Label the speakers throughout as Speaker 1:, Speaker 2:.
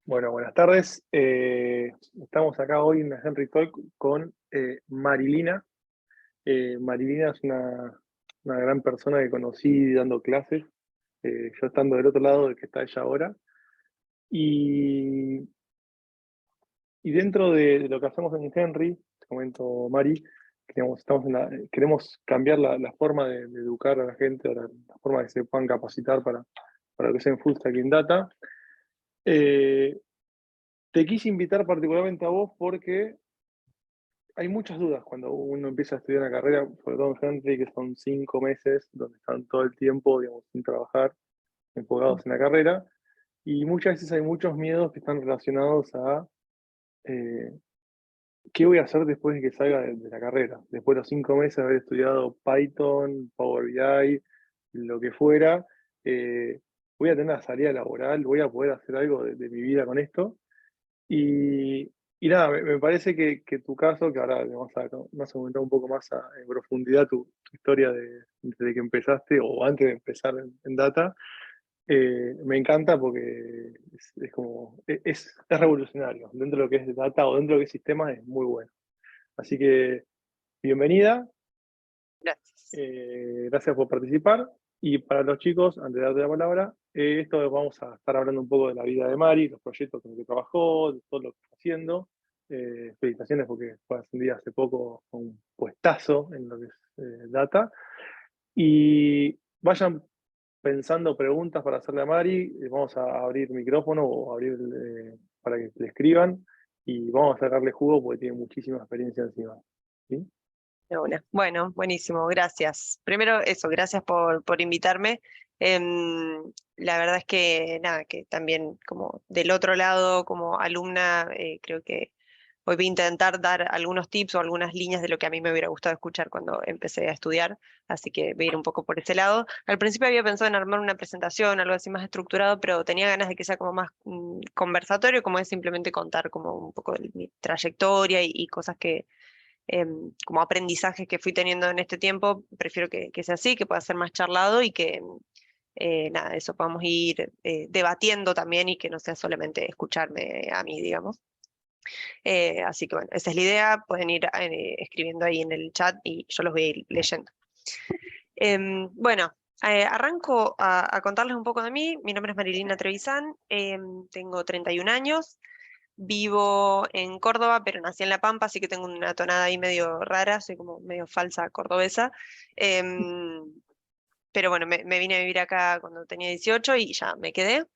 Speaker 1: Bueno, buenas tardes. Estamos acá hoy en la Henry Talk con Marilina. Marilina es una gran persona que conocí dando clases, yo estando del otro lado del que está ella ahora. Y, y dentro de lo que hacemos en Henry, te comento, Mari, queremos cambiar la forma de educar a la gente, o la forma de que se puedan capacitar para lo que sea en Full Stack in Data. Eh, Te quise invitar particularmente a vos porque hay muchas dudas cuando uno empieza a estudiar una carrera, sobre todo en Henry, que son 5 meses, donde están todo el tiempo, digamos, sin trabajar, enfocados en la carrera, y muchas veces hay muchos miedos que están relacionados a eh, qué voy a hacer después de que salga de la carrera. Después de los 5 meses de haber estudiado Python, Power BI, lo que fuera, eh, voy a tener una salida laboral, voy a poder hacer algo de mi vida con esto. Y, y nada, me parece que tu caso, que ahora vas a comentar un poco más en profundidad tu historia desde que empezaste o antes de empezar en Data, me encanta porque es como, es revolucionario. Dentro de lo que es Data o dentro de lo que es sistemas es muy bueno. Así que bienvenida,
Speaker 2: Gracias.
Speaker 1: gracias por participar. Y para los chicos, antes de darte la palabra, esto vamos a estar hablando un poco de la vida de Mari, los proyectos con los que trabajó, de todo lo que está haciendo. Felicitaciones porque fue ascendida hace poco con un puestazo en lo que es Data. Y vayan pensando preguntas para hacerle a Mari. Vamos a abrir micrófono o abrir para que le escriban y vamos a sacarle jugo porque tiene muchísima experiencia encima. ¿Sí?
Speaker 2: De una. Bueno, buenísimo, gracias. Primero, eso, gracias por invitarme. La verdad es que, nada, que también como del otro lado, como alumna, creo que hoy voy a intentar dar algunos tips o algunas líneas de lo que a mí me hubiera gustado escuchar cuando empecé a estudiar, así que voy a ir un poco por ese lado. Al principio había pensado en armar una presentación, algo así más estructurado, pero tenía ganas de que sea como más conversatorio, como es simplemente contar como un poco de mi trayectoria y cosas que como aprendizajes que fui teniendo en este tiempo, prefiero que sea así, que pueda ser más charlado y que nada, eso podamos ir debatiendo también y que no sea solamente escucharme a mí, digamos. Así que bueno, esa es la idea, pueden ir escribiendo ahí en el chat y yo los voy a ir leyendo. Bueno, arranco a contarles un poco de mí. Mi nombre es Marilina Trevisan, tengo 31 años. Vivo en Córdoba, pero nací en La Pampa, así que tengo una tonada ahí medio rara, soy como medio falsa cordobesa. Em, pero bueno, me vine a vivir acá cuando tenía 18 y ya me quedé.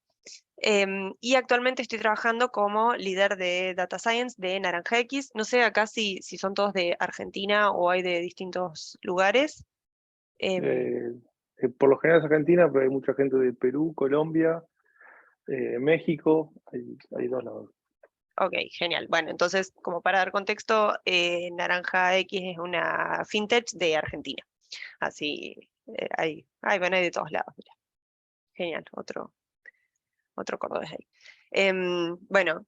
Speaker 2: Y actualmente estoy trabajando como líder de Data Science de Naranja X. No sé acá si son todos de Argentina o hay de distintos lugares. Em,
Speaker 1: Eh, por lo general es Argentina, pero hay mucha gente de Perú, Colombia, México, hay dos lados.
Speaker 2: ok, genial. Bueno, entonces, como para dar contexto, Naranja X es una fintech de Argentina. Así, bueno, hay de todos lados. Mira. Genial, otro cordobés ahí. Bueno,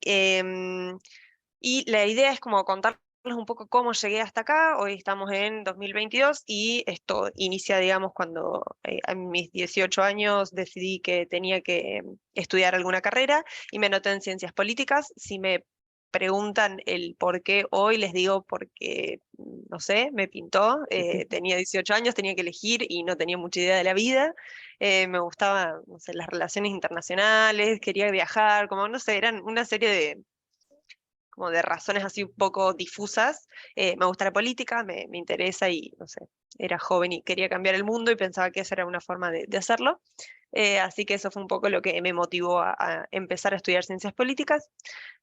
Speaker 2: y la idea es como contarles un poco cómo llegué hasta acá. Hoy estamos en 2022 y esto inicia, digamos, cuando a mis 18 años decidí que tenía que estudiar alguna carrera y me anoté en ciencias políticas. Si me preguntan el por qué hoy, les digo porque, no sé, me pintó. Tenía 18 años, tenía que elegir y no tenía mucha idea de la vida. Me gustaba, no sé, las relaciones internacionales, quería viajar, como, no sé, eran una serie como de razones así un poco difusas. Me gusta la política, me interesa y, no sé, era joven y quería cambiar el mundo y pensaba que esa era una forma de hacerlo. Así que eso fue un poco lo que me motivó a empezar a estudiar ciencias políticas.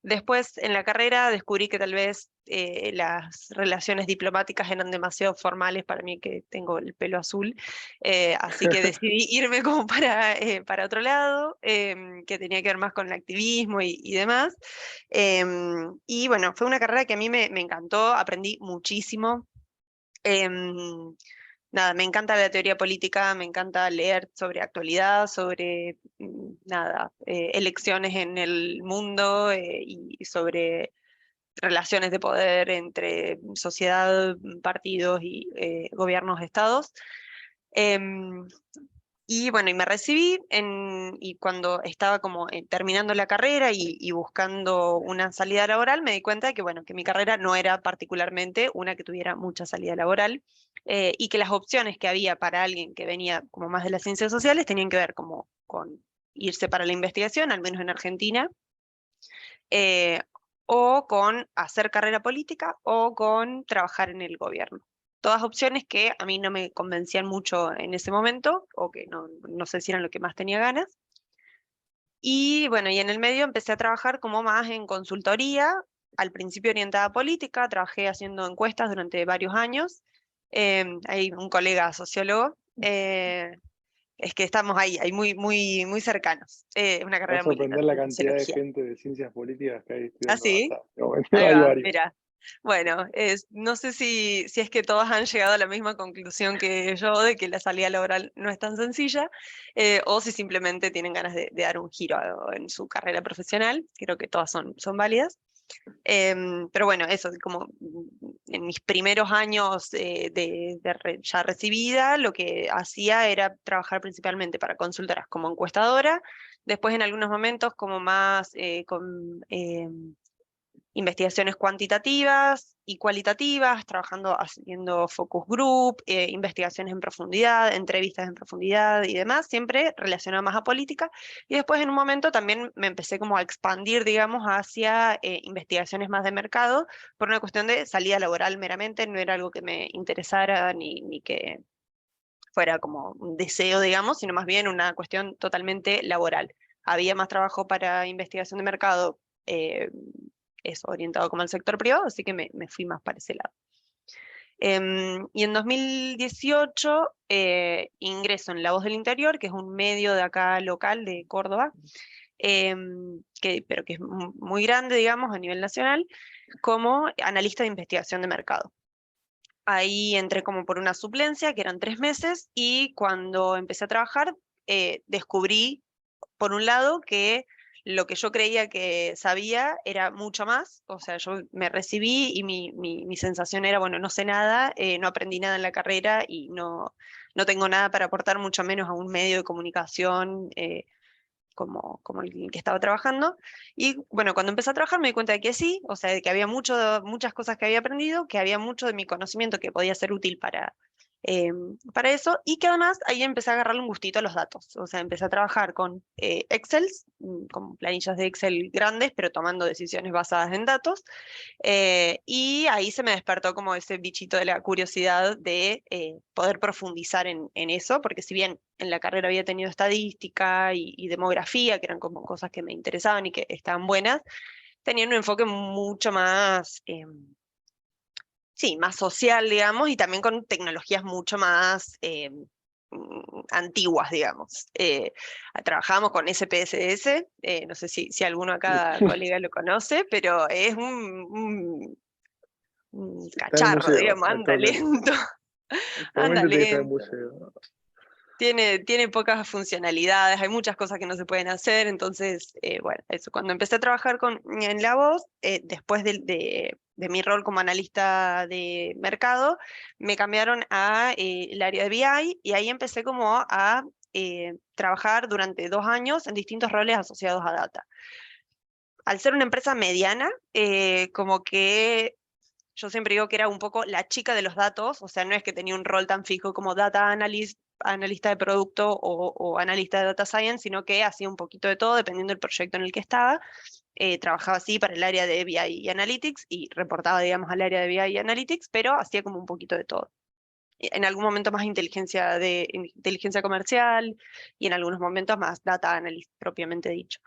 Speaker 2: Después, en la carrera, descubrí que tal vez las relaciones diplomáticas eran demasiado formales para mí, que tengo el pelo azul. Así que decidí irme como para otro lado, que tenía que ver más con el activismo y demás. Y bueno, fue una carrera que a mí me encantó, aprendí muchísimo. Em, Nada, me encanta la teoría política, me encanta leer sobre actualidad, sobre nada, elecciones en el mundo y sobre relaciones de poder entre sociedad, partidos y gobiernos de estados. Em, Y bueno, y me recibí y cuando estaba como terminando la carrera y buscando una salida laboral, me di cuenta de que, bueno, que mi carrera no era particularmente una que tuviera mucha salida laboral, y que las opciones que había para alguien que venía como más de las ciencias sociales tenían que ver como con irse para la investigación, al menos en Argentina, eh, o con hacer carrera política o con trabajar en el gobierno. Todas opciones que a mí no me convencían mucho en ese momento, o que no sé si eran lo que más tenía ganas. Y bueno, y en el medio empecé a trabajar como más en consultoría, al principio orientada a política, trabajé haciendo encuestas durante varios años. Hay un colega sociólogo, es que estamos ahí muy cercanos. Una
Speaker 1: Te va a
Speaker 2: carrera muy linda,
Speaker 1: sorprender la cantidad de
Speaker 2: sociología.
Speaker 1: gente de ciencias políticas que hay
Speaker 2: ¿Ah,
Speaker 1: estudiando
Speaker 2: sí?
Speaker 1: data. En este momento
Speaker 2: Ahí
Speaker 1: hay
Speaker 2: va,
Speaker 1: varios.
Speaker 2: mira. Bueno, no sé si es que todos han llegado a la misma conclusión que yo de que la salida laboral no es tan sencilla, o si simplemente tienen ganas de dar un giro en su carrera profesional. Creo que todas son válidas. Pero bueno, eso, como en mis primeros años ya recibida, lo que hacía era trabajar principalmente para consultoras como encuestadora, después en algunos momentos como más con investigaciones cuantitativas y cualitativas, trabajando haciendo focus group, investigaciones en profundidad, entrevistas en profundidad y demás, siempre relacionado más a política. Y después en un momento también me empecé como a expandir, digamos, hacia investigaciones más de mercado, por una cuestión de salida laboral meramente, no era algo que me interesara ni que fuera como un deseo, digamos, sino más bien una cuestión totalmente laboral. Había más trabajo para investigación de mercado, eso, orientado como al sector privado, así que me fui más para ese lado. Y en 2018 ingreso en La Voz del Interior, que es un medio de acá local de Córdoba, pero que es muy grande, digamos, a nivel nacional, como analista de investigación de mercado. Ahí entré como por una suplencia, que eran 3 meses, y cuando empecé a trabajar, descubrí, por un lado, que lo que yo creía que sabía era mucho más. O sea, yo me recibí y mi sensación era, bueno, no sé nada, no aprendí nada en la carrera y no tengo nada para aportar, mucho menos a un medio de comunicación como el que estaba trabajando. Y bueno, cuando empecé a trabajar me di cuenta de que sí, o sea, de que había muchas cosas que había aprendido, que había mucho de mi conocimiento que podía ser útil para eso, y que además ahí empecé a agarrarle un gustito a los datos. O sea, empecé a trabajar con Excel, con planillas de Excel grandes, pero tomando decisiones basadas en datos. Y ahí se me despertó como ese bichito de la curiosidad de poder profundizar en eso, porque si bien en la carrera había tenido estadística y demografía, que eran como cosas que me interesaban y que estaban buenas, tenía un enfoque mucho más, sí, más social, digamos, y también con tecnologías mucho más antiguas, digamos. Trabajábamos con SPSS, no sé si alguno acá, colega, lo conoce, pero es un
Speaker 1: Está en el
Speaker 2: cacharro,
Speaker 1: museo
Speaker 2: digamos, anda
Speaker 1: actualmente.
Speaker 2: lento, anda
Speaker 1: Actualmente tiene que estar en el
Speaker 2: lento.
Speaker 1: museo.
Speaker 2: Tiene pocas funcionalidades, hay muchas cosas que no se pueden hacer, entonces, bueno, eso. Cuando empecé a trabajar en La Voz, después de mi rol como analista de mercado, me cambiaron a el área de BI, y ahí empecé como a trabajar durante 2 años en distintos roles asociados a data. Al ser una empresa mediana, como que yo siempre digo que era un poco la chica de los datos, o sea, no es que tenía un rol tan fijo como data analyst, analista de producto o analista de data science, sino que hacía un poquito de todo dependiendo del proyecto en el que estaba. Trabajaba así para el área de BI y Analytics y reportaba, digamos, al área de BI y Analytics, pero hacía como un poquito de todo. En algún momento más inteligencia comercial y en algunos momentos más data analyst propiamente dicho.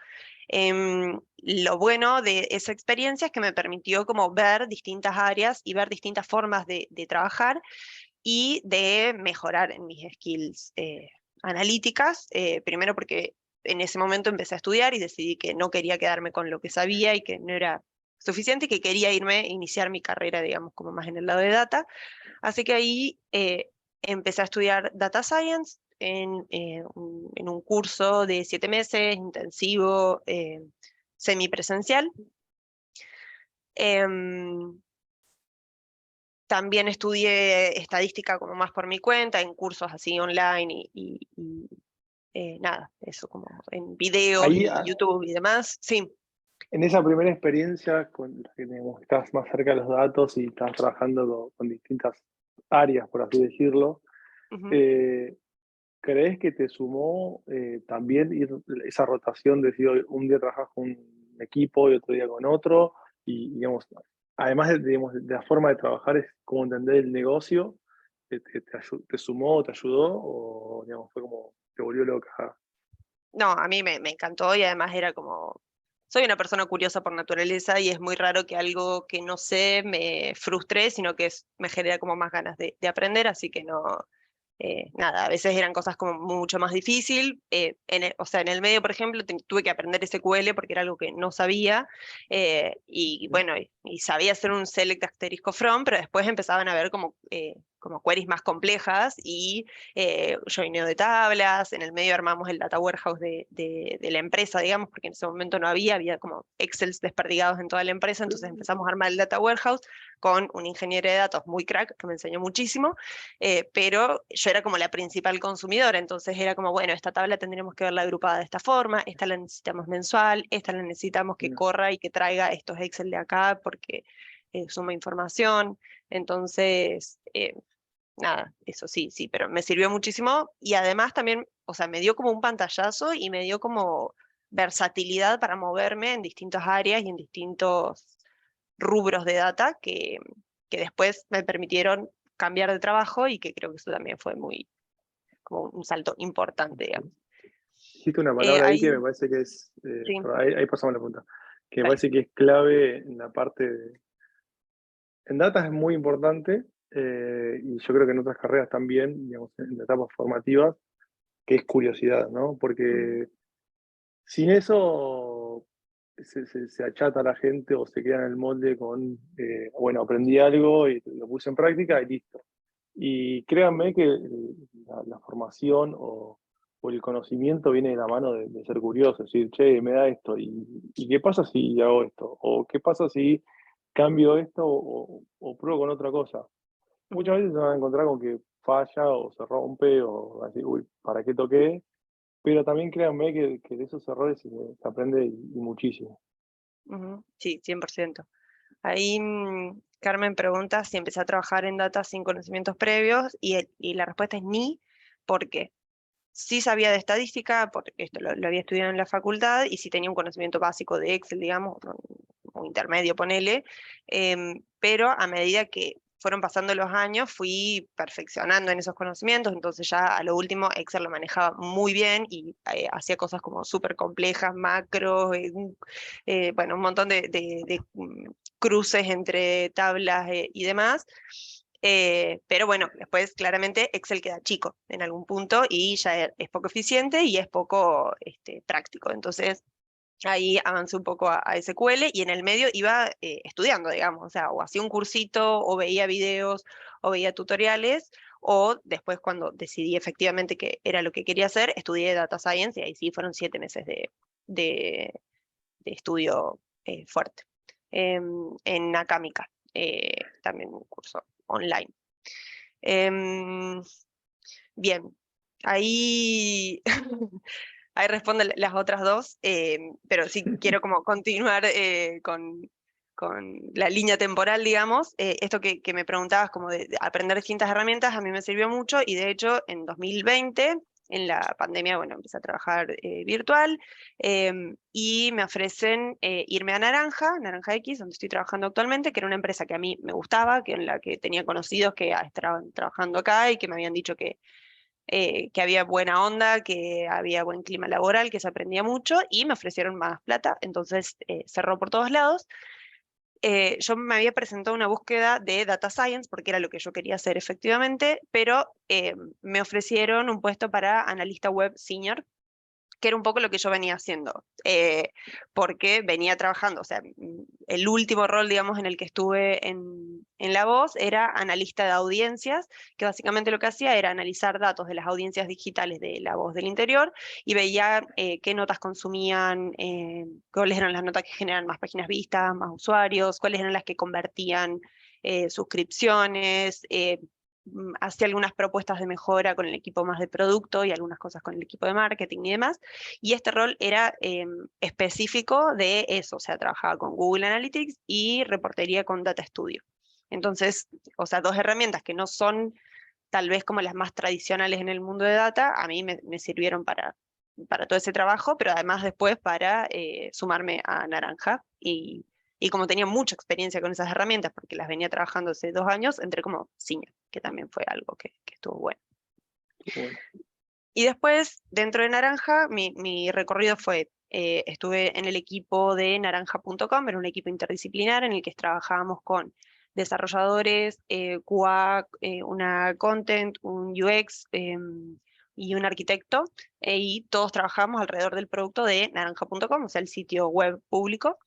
Speaker 2: Lo bueno de esa experiencia es que me permitió como ver distintas áreas y ver distintas formas de trabajar y de mejorar en mis skills analíticas. Primero porque en ese momento empecé a estudiar y decidí que no quería quedarme con lo que sabía y que no era suficiente y que quería iniciar mi carrera, digamos, como más en el lado de data. Así que ahí empecé a estudiar Data Science en un curso de 7 meses, intensivo, semipresencial. Em, También estudié estadística como más por mi cuenta, en cursos así online nada, eso como en videos
Speaker 1: Ahí,
Speaker 2: y YouTube y demás. Sí.
Speaker 1: en esa primera experiencia con la que digamos, estás más cerca de los datos y estás trabajando con distintas áreas, por así decirlo,
Speaker 2: Ujú.
Speaker 1: eh, ¿crees que te sumó también esa rotación de decir un día trabajas con un equipo y otro día con otro? Y digamos, además de, digamos, de la forma de trabajar, es como entender el negocio, ¿te sumó, te ayudó o digamos, fue como te volvió loca?
Speaker 2: No, a mí me encantó y además era como, soy una persona curiosa por naturaleza y es muy raro que algo que no sé me frustre, sino que me genera como más ganas de aprender, así que no, nada, a veces eran cosas como mucho más difícil. O sea, en el medio, por ejemplo, tuve que aprender SQL porque era algo que no sabía. Y
Speaker 1: ¿Sí?
Speaker 2: bueno, y sabía hacer un select asterisco from, pero después empezaban a ver como queries más complejas y joineo de tablas. En el medio armamos el data warehouse de la empresa, digamos, porque en ese momento no había como Excels desperdigados en toda la empresa. Entonces empezamos a armar el data warehouse con un ingeniero de datos muy crack que me enseñó muchísimo, pero yo era como la principal consumidora, entonces era como, bueno, esta tabla tendríamos que verla agrupada de esta forma, esta la necesitamos mensual, esta la necesitamos que
Speaker 1: No.
Speaker 2: corra y que traiga estos Excel de acá porque suma información, entonces, nada, eso sí, sí, pero me sirvió muchísimo y además también, o sea, me dio como un pantallazo y me dio como versatilidad para moverme en distintas áreas y en distintos rubros de data que después me permitieron cambiar de trabajo y que creo que eso también fue muy, como un salto importante, digamos.
Speaker 1: Dijiste una palabra ahí que me
Speaker 2: Ahí,
Speaker 1: parece que es,
Speaker 2: sí,
Speaker 1: perdón, ahí pasamos la punta, que me
Speaker 2: dale.
Speaker 1: parece que es clave en la parte en data es muy importante, y yo creo que en otras carreras también, digamos, en etapas formativas, que es curiosidad, ¿no?
Speaker 2: Mm,
Speaker 1: Porque sin eso se achata la gente o se queda en el molde con, bueno, aprendí algo y lo puse en práctica y listo. Y créanme que la formación o el conocimiento viene de la mano de ser curioso, es decir, che, me da esto, y qué pasa si hago esto? ¿O qué pasa si cambio esto o pruebo con otra cosa? Muchas
Speaker 2: ujú,
Speaker 1: veces se van a encontrar con que falla o se rompe o así, uy, ¿para qué toqué? Pero también créanme que de esos errores se aprende y muchísimo.
Speaker 2: ujú. Sí, 100%. Ahí Carmen pregunta si empecé a trabajar en data sin conocimientos previos y la respuesta es ni, porque sí sabía de estadística, porque esto lo había estudiado en la facultad, y sí tenía un conocimiento básico de Excel, digamos, o intermedio, ponele, pero a medida que fueron pasando los años fui perfeccionando en esos conocimientos, entonces ya a lo último Excel lo manejaba muy bien y hacía cosas como súper complejas, macros, bueno, un montón de cruces entre tablas y demás. Pero bueno, después claramente Excel queda chico en algún punto y ya es poco eficiente y es poco práctico. Entonces ahí avancé un poco a SQL y en el medio iba estudiando, digamos, o sea, o hacía un cursito o veía videos o veía tutoriales o después cuando decidí efectivamente que era lo que quería hacer, estudié Data Science y ahí sí fueron 7 meses de, de estudio fuerte. En Acámica, también un curso online. Em, Bien, ahí, ahí responden las otras dos, pero sí quiero como continuar con la línea temporal, digamos. Esto que me preguntabas, como de aprender distintas herramientas, a mí me sirvió mucho y de hecho en 2020, en la pandemia, bueno, empecé a trabajar virtual y me ofrecen irme a Naranja X, donde estoy trabajando actualmente, que era una empresa que a mí me gustaba, que en la que tenía conocidos que estaban trabajando acá y que me habían dicho que había buena onda, que había buen clima laboral, que se aprendía mucho y me ofrecieron más plata, entonces cerró por todos lados. Yo me había presentado una búsqueda de data science porque era lo que yo quería hacer efectivamente, pero me ofrecieron un puesto para analista web senior, que era un poco lo que yo venía haciendo, porque venía trabajando, o sea, el último rol, digamos, en el que estuve en La Voz era analista de audiencias, que básicamente lo que hacía era analizar datos de las audiencias digitales de La Voz del interior y veía qué notas consumían, cuáles eran las notas que generan más páginas vistas, más usuarios, cuáles eran las que convertían suscripciones, hacía algunas propuestas de mejora con el equipo más de producto y algunas cosas con el equipo de marketing y demás. Y este rol era específico de eso, o sea, trabajaba con Google Analytics y reportería con Data Studio. Entonces, o sea, dos herramientas que no son tal vez como las más tradicionales en el mundo de data, a mí me sirvieron para todo ese trabajo, pero además después para sumarme a Naranja. Y como tenía mucha experiencia con esas herramientas, porque las venía trabajando hace 2 años, entré como senior, que también fue algo que estuvo bueno.
Speaker 1: Bueno,
Speaker 2: Y después, dentro de Naranja, mi recorrido fue, estuve en el equipo de naranja.com, era un equipo interdisciplinar en el que trabajábamos con desarrolladores, QA, una content, un UX y un arquitecto, y todos trabajábamos alrededor del producto de naranja.com, o sea, el sitio web público.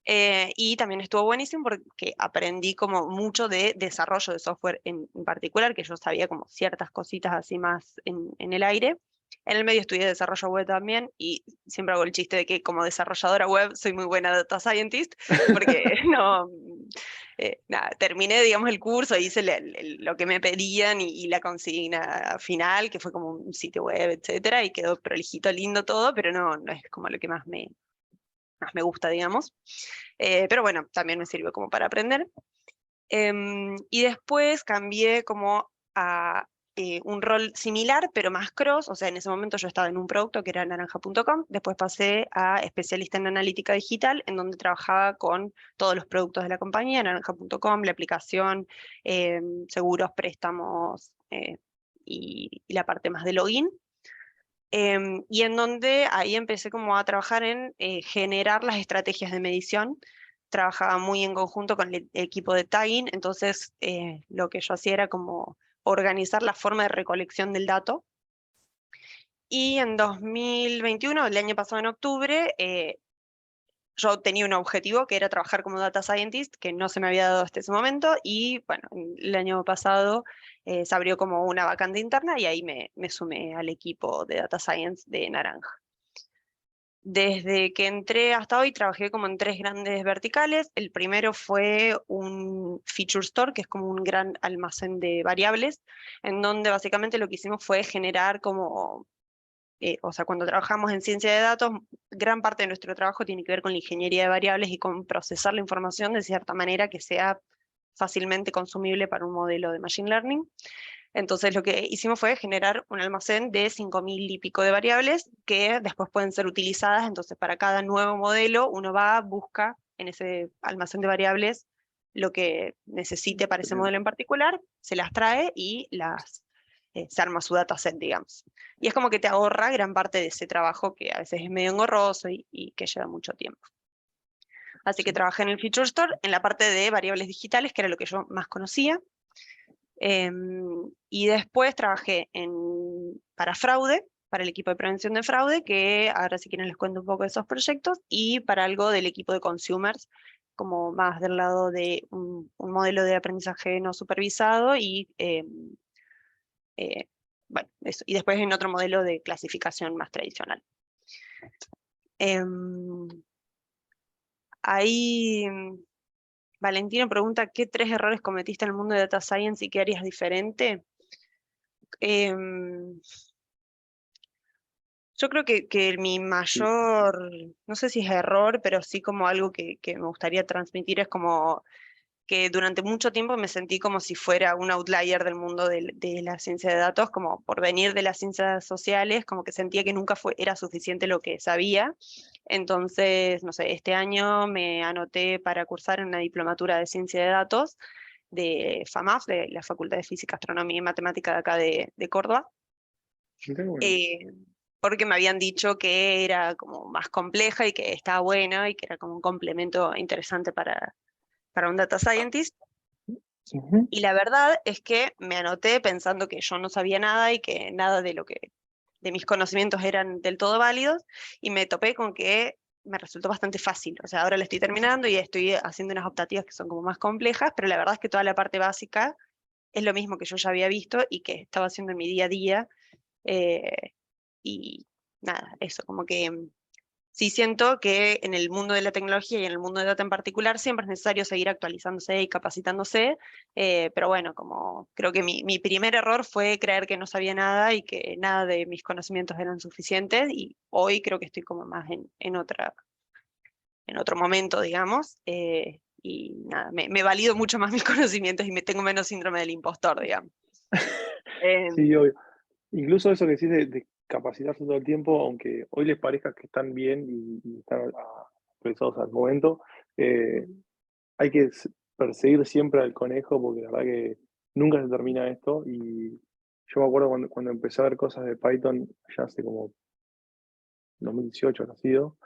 Speaker 2: Y también estuvo buenísimo porque aprendí como mucho de desarrollo de software en particular, que yo sabía como ciertas cositas así más en el aire. En el medio estudié desarrollo web también y siempre hago el chiste de que como desarrolladora web soy muy buena data scientist porque no, nada, terminé digamos el curso, hice lo que me pedían y la consigna final, que fue como un sitio web, etcétera, y quedó prolijito, lindo todo, pero no es como lo que más me gusta, digamos. Pero bueno, también me sirvió como para aprender. Y después cambié como a un rol similar, pero más cross, o sea, en ese momento yo estaba en un producto que era naranja.com, después pasé a especialista en analítica digital, en donde trabajaba con todos los productos de la compañía, naranja.com, la aplicación, seguros, préstamos y la parte más de login. Y en donde ahí empecé como a trabajar en generar las estrategias de medición. Trabajaba muy en conjunto con el equipo de tagging, entonces lo que yo hacía era como organizar la forma de recolección del dato. Y en 2021, el año pasado en octubre, yo tenía un objetivo que era trabajar como data scientist, que no se me había dado hasta ese momento, y bueno, el año pasado se abrió como una vacante interna y ahí me sumé al equipo de data science de Naranja. Desde que entré hasta hoy trabajé como en 3 grandes verticales. El primero fue un feature store, que es como un gran almacén de variables, en donde básicamente lo que hicimos fue generar como o sea, cuando trabajamos en ciencia de datos, gran parte de nuestro trabajo tiene que ver con la ingeniería de variables y con procesar la información de cierta manera que sea fácilmente consumible para un modelo de machine learning. Entonces lo que hicimos fue generar un almacén de 5.000 y pico de variables que después pueden ser utilizadas. Entonces para cada nuevo modelo uno va, busca en ese almacén de variables lo que necesite para ese modelo en particular, se las trae y se arma su dataset, digamos. Y es como que te ahorra gran parte de ese trabajo que a veces es medio engorroso y que lleva mucho tiempo. Así que trabajé en el Feature Store, en la parte de variables digitales, que era lo que yo más conocía. Y después trabajé para fraude, para el equipo de prevención de fraude, que ahora si quieren les cuento un poco de esos proyectos, y para algo del equipo de consumers, como más del lado de un modelo de aprendizaje no supervisado y bueno, eso. Y después en otro modelo de clasificación más tradicional. Em, ahí Valentino pregunta, ¿qué 3 errores cometiste en el mundo de Data Science y qué harías diferente? Yo creo que mi mayor, no sé si es error, pero sí como algo que me gustaría transmitir es como que durante mucho tiempo me sentí como si fuera un outlier del mundo de la ciencia de datos, como por venir de las ciencias sociales, como que sentía que nunca era suficiente lo que sabía. Entonces, no sé, este año me anoté para cursar en una diplomatura de ciencia de datos de FAMAF, de la Facultad de Física, Astronomía y Matemática de acá de Córdoba. Porque me habían dicho que era como más compleja y que estaba buena y que era como un complemento interesante para un data scientist. Y la verdad es que me anoté pensando que yo no sabía nada y que nada de mis conocimientos eran del todo válidos, y me topé con que me resultó bastante fácil. O sea, ahora la estoy terminando y estoy haciendo unas optativas que son como más complejas, pero la verdad es que toda la parte básica es lo mismo que yo ya había visto y que estaba haciendo en mi día a día. Y nada, eso, como que Sí siento que en el mundo de la tecnología y en el mundo de data en particular siempre es necesario seguir actualizándose y capacitándose, pero bueno, como creo que mi primer error fue creer que no sabía nada y que nada de mis conocimientos eran suficientes, y hoy creo que estoy como más en otro momento, digamos, y nada, me valido mucho más mis conocimientos y me tengo menos síndrome del impostor, digamos.
Speaker 1: Sí,
Speaker 2: Em,
Speaker 1: obvio. Incluso eso que decís de capacitarse todo el tiempo, aunque hoy les parezca que están bien y están actualizados al momento, eh,
Speaker 2: Ujú.
Speaker 1: hay que perseguir siempre al conejo porque la verdad que nunca se termina esto. Y yo me acuerdo cuando empecé a ver cosas de Python, ya hace como 2018 ha sido,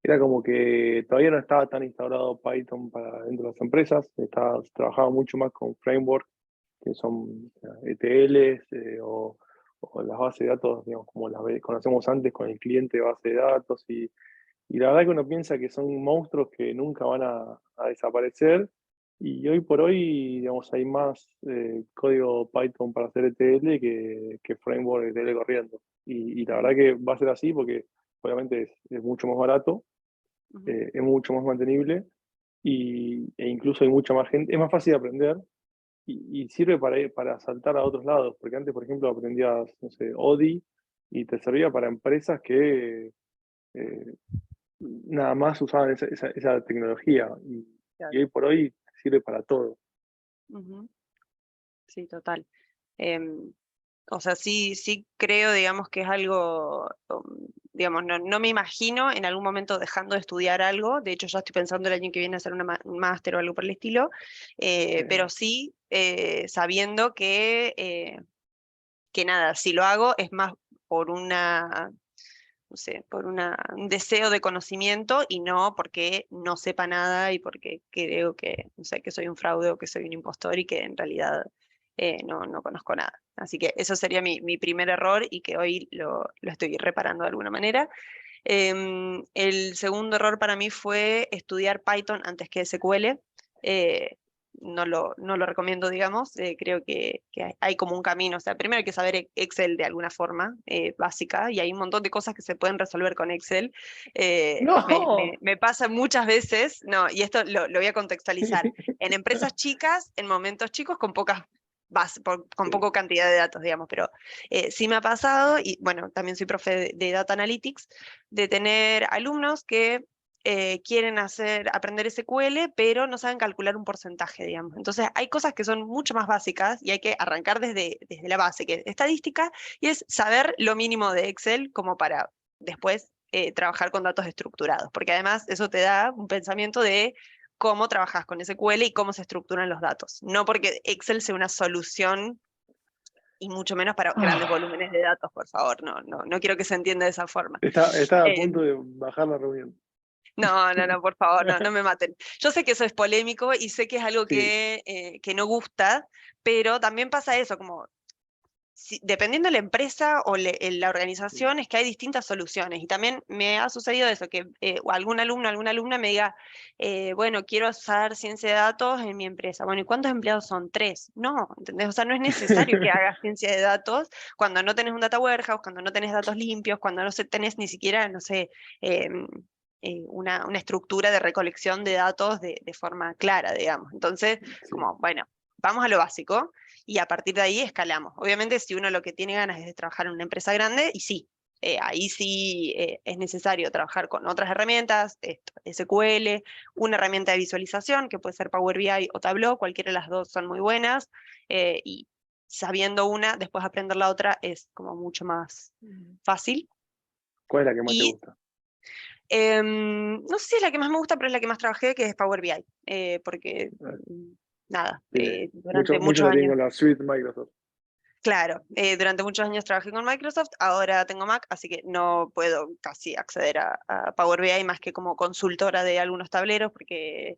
Speaker 1: era como que todavía no estaba tan instaurado Python para dentro de las empresas, se trabajaba mucho más con frameworks que son ETLs o las bases de datos, digamos, como conocemos antes con el cliente de base de datos. Y la verdad que uno piensa que son monstruos que nunca van a desaparecer. Y hoy por hoy, digamos, hay más código Python para hacer ETL que framework ETL corriendo. Y la verdad que va a ser así porque obviamente es mucho más barato,
Speaker 2: Ujú.
Speaker 1: es mucho más mantenible e incluso hay mucha más gente. Es más fácil de aprender y sirve para saltar a otros lados, porque antes, por ejemplo, aprendías, no sé, ODI y te servía para empresas que eh, nada más usaban esa tecnología y
Speaker 2: Claro.
Speaker 1: hoy por hoy sirve para todo.
Speaker 2: Ujú. Sí, total. Em, o sea, sí creo, digamos, que es algo, digamos, no me imagino en algún momento dejando de estudiar algo. De hecho, ya estoy pensando el año que viene hacer un máster o algo por el estilo, pero sí sabiendo que nada, si lo hago es más por no sé, un deseo de conocimiento y no porque no sepa nada y porque creo que, no sé, que soy un fraude o que soy un impostor y que en realidad no conozco nada. Así que eso sería mi primer error y que hoy lo estoy reparando de alguna manera. El segundo error para mí fue estudiar Python antes que SQL. Eh, no lo recomiendo, digamos. Creo que hay como un camino. O sea, primero hay que saber Excel de alguna forma básica, y hay un montón de cosas que se pueden resolver con Excel.
Speaker 1: ¡No!
Speaker 2: Me pasa muchas veces, no, y esto lo voy a contextualizar, en empresas chicas, en momentos chicos, con pocas con
Speaker 1: Sí.
Speaker 2: poca cantidad de datos, digamos, pero sí me ha pasado, y bueno, también soy profe de Data Analytics, de tener alumnos que quieren aprender SQL, pero no saben calcular un porcentaje, digamos. Entonces, hay cosas que son mucho más básicas y hay que arrancar desde la base, que es estadística, y es saber lo mínimo de Excel como para después trabajar con datos estructurados, porque además eso te da un pensamiento de cómo trabajas con SQL y cómo se estructuran los datos. No porque Excel sea una solución y mucho menos para grandes
Speaker 1: Ah,
Speaker 2: volúmenes de datos, por favor. No quiero que se entienda de esa forma.
Speaker 1: está a
Speaker 2: Eh,
Speaker 1: punto de bajar la reunión.
Speaker 2: no, por favor, no me maten. Yo sé que eso es polémico y sé que es algo
Speaker 1: Sí,
Speaker 2: que no gusta, pero también pasa eso, como dependiendo de la empresa o la
Speaker 1: sí,
Speaker 2: organización, es que hay distintas soluciones. Y también me ha sucedido eso, que algún alumno, alguna alumna me diga, bueno, quiero usar ciencia de datos en mi empresa. Bueno, ¿y cuántos empleados son? 3. No, ¿entendés? O sea, no es necesario que hagas ciencia de datos cuando no tenés un data warehouse, cuando no tenés datos limpios, cuando no tenés ni siquiera, no sé, una estructura de recolección de datos de forma clara, digamos. Entonces,
Speaker 1: sí.
Speaker 2: como, bueno, vamos a lo básico y a partir de ahí escalamos. Obviamente, si uno lo que tiene ganas es de trabajar en una empresa grande, y sí, ahí sí es necesario trabajar con otras herramientas, esto, SQL, una herramienta de visualización que puede ser Power BI o Tableau, cualquiera de las dos son muy buenas, y sabiendo una, después aprender la otra es como mucho más fácil.
Speaker 1: ¿Cuál es la que más te
Speaker 2: Y
Speaker 1: gusta?
Speaker 2: no sé si es la que más me gusta, pero es la que más trabajé, que es Power BI, porque nada, durante
Speaker 1: Muchos
Speaker 2: muchos
Speaker 1: la tienen
Speaker 2: años.
Speaker 1: con la suite Microsoft.
Speaker 2: Claro, durante muchos años trabajé con Microsoft, ahora tengo Mac, así que no puedo casi acceder a Power BI más que como consultora de algunos tableros, porque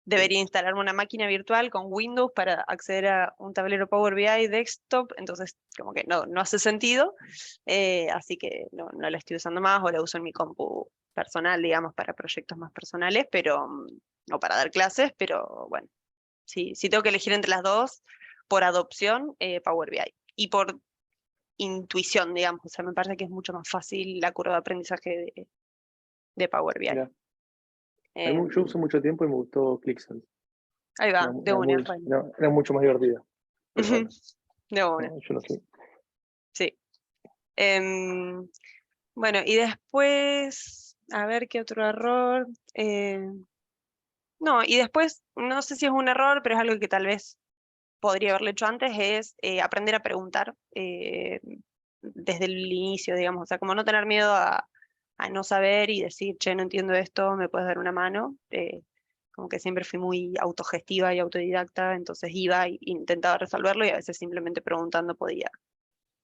Speaker 1: Sí,
Speaker 2: debería instalarme una máquina virtual con Windows para acceder a un tablero Power BI desktop, entonces como que no hace sentido, así que no la estoy usando más, o la uso en mi compu personal, digamos, para proyectos más personales, pero, o para dar clases, pero bueno, si tengo que elegir entre las dos, por adopción, Power BI. Y por intuición, digamos, o sea, me parece que es mucho más fácil la curva de aprendizaje Power BI.
Speaker 1: Mirá, yo usé mucho tiempo y me gustó ClickSense.
Speaker 2: Ahí va, de una.
Speaker 1: Era mucho más divertida. Pero bueno,
Speaker 2: de una.
Speaker 1: yo no sé.
Speaker 2: Sí. Bueno, y después, a ver qué otro error. No, y después, no sé si es un error, pero es algo que tal vez podría haberlo hecho antes, es aprender a preguntar desde el inicio, digamos. O sea, como no tener miedo a no saber y decir, che, no entiendo esto, ¿me puedes dar una mano? Como que siempre fui muy autogestiva y autodidacta, entonces iba e intentaba resolverlo y a veces simplemente preguntando podía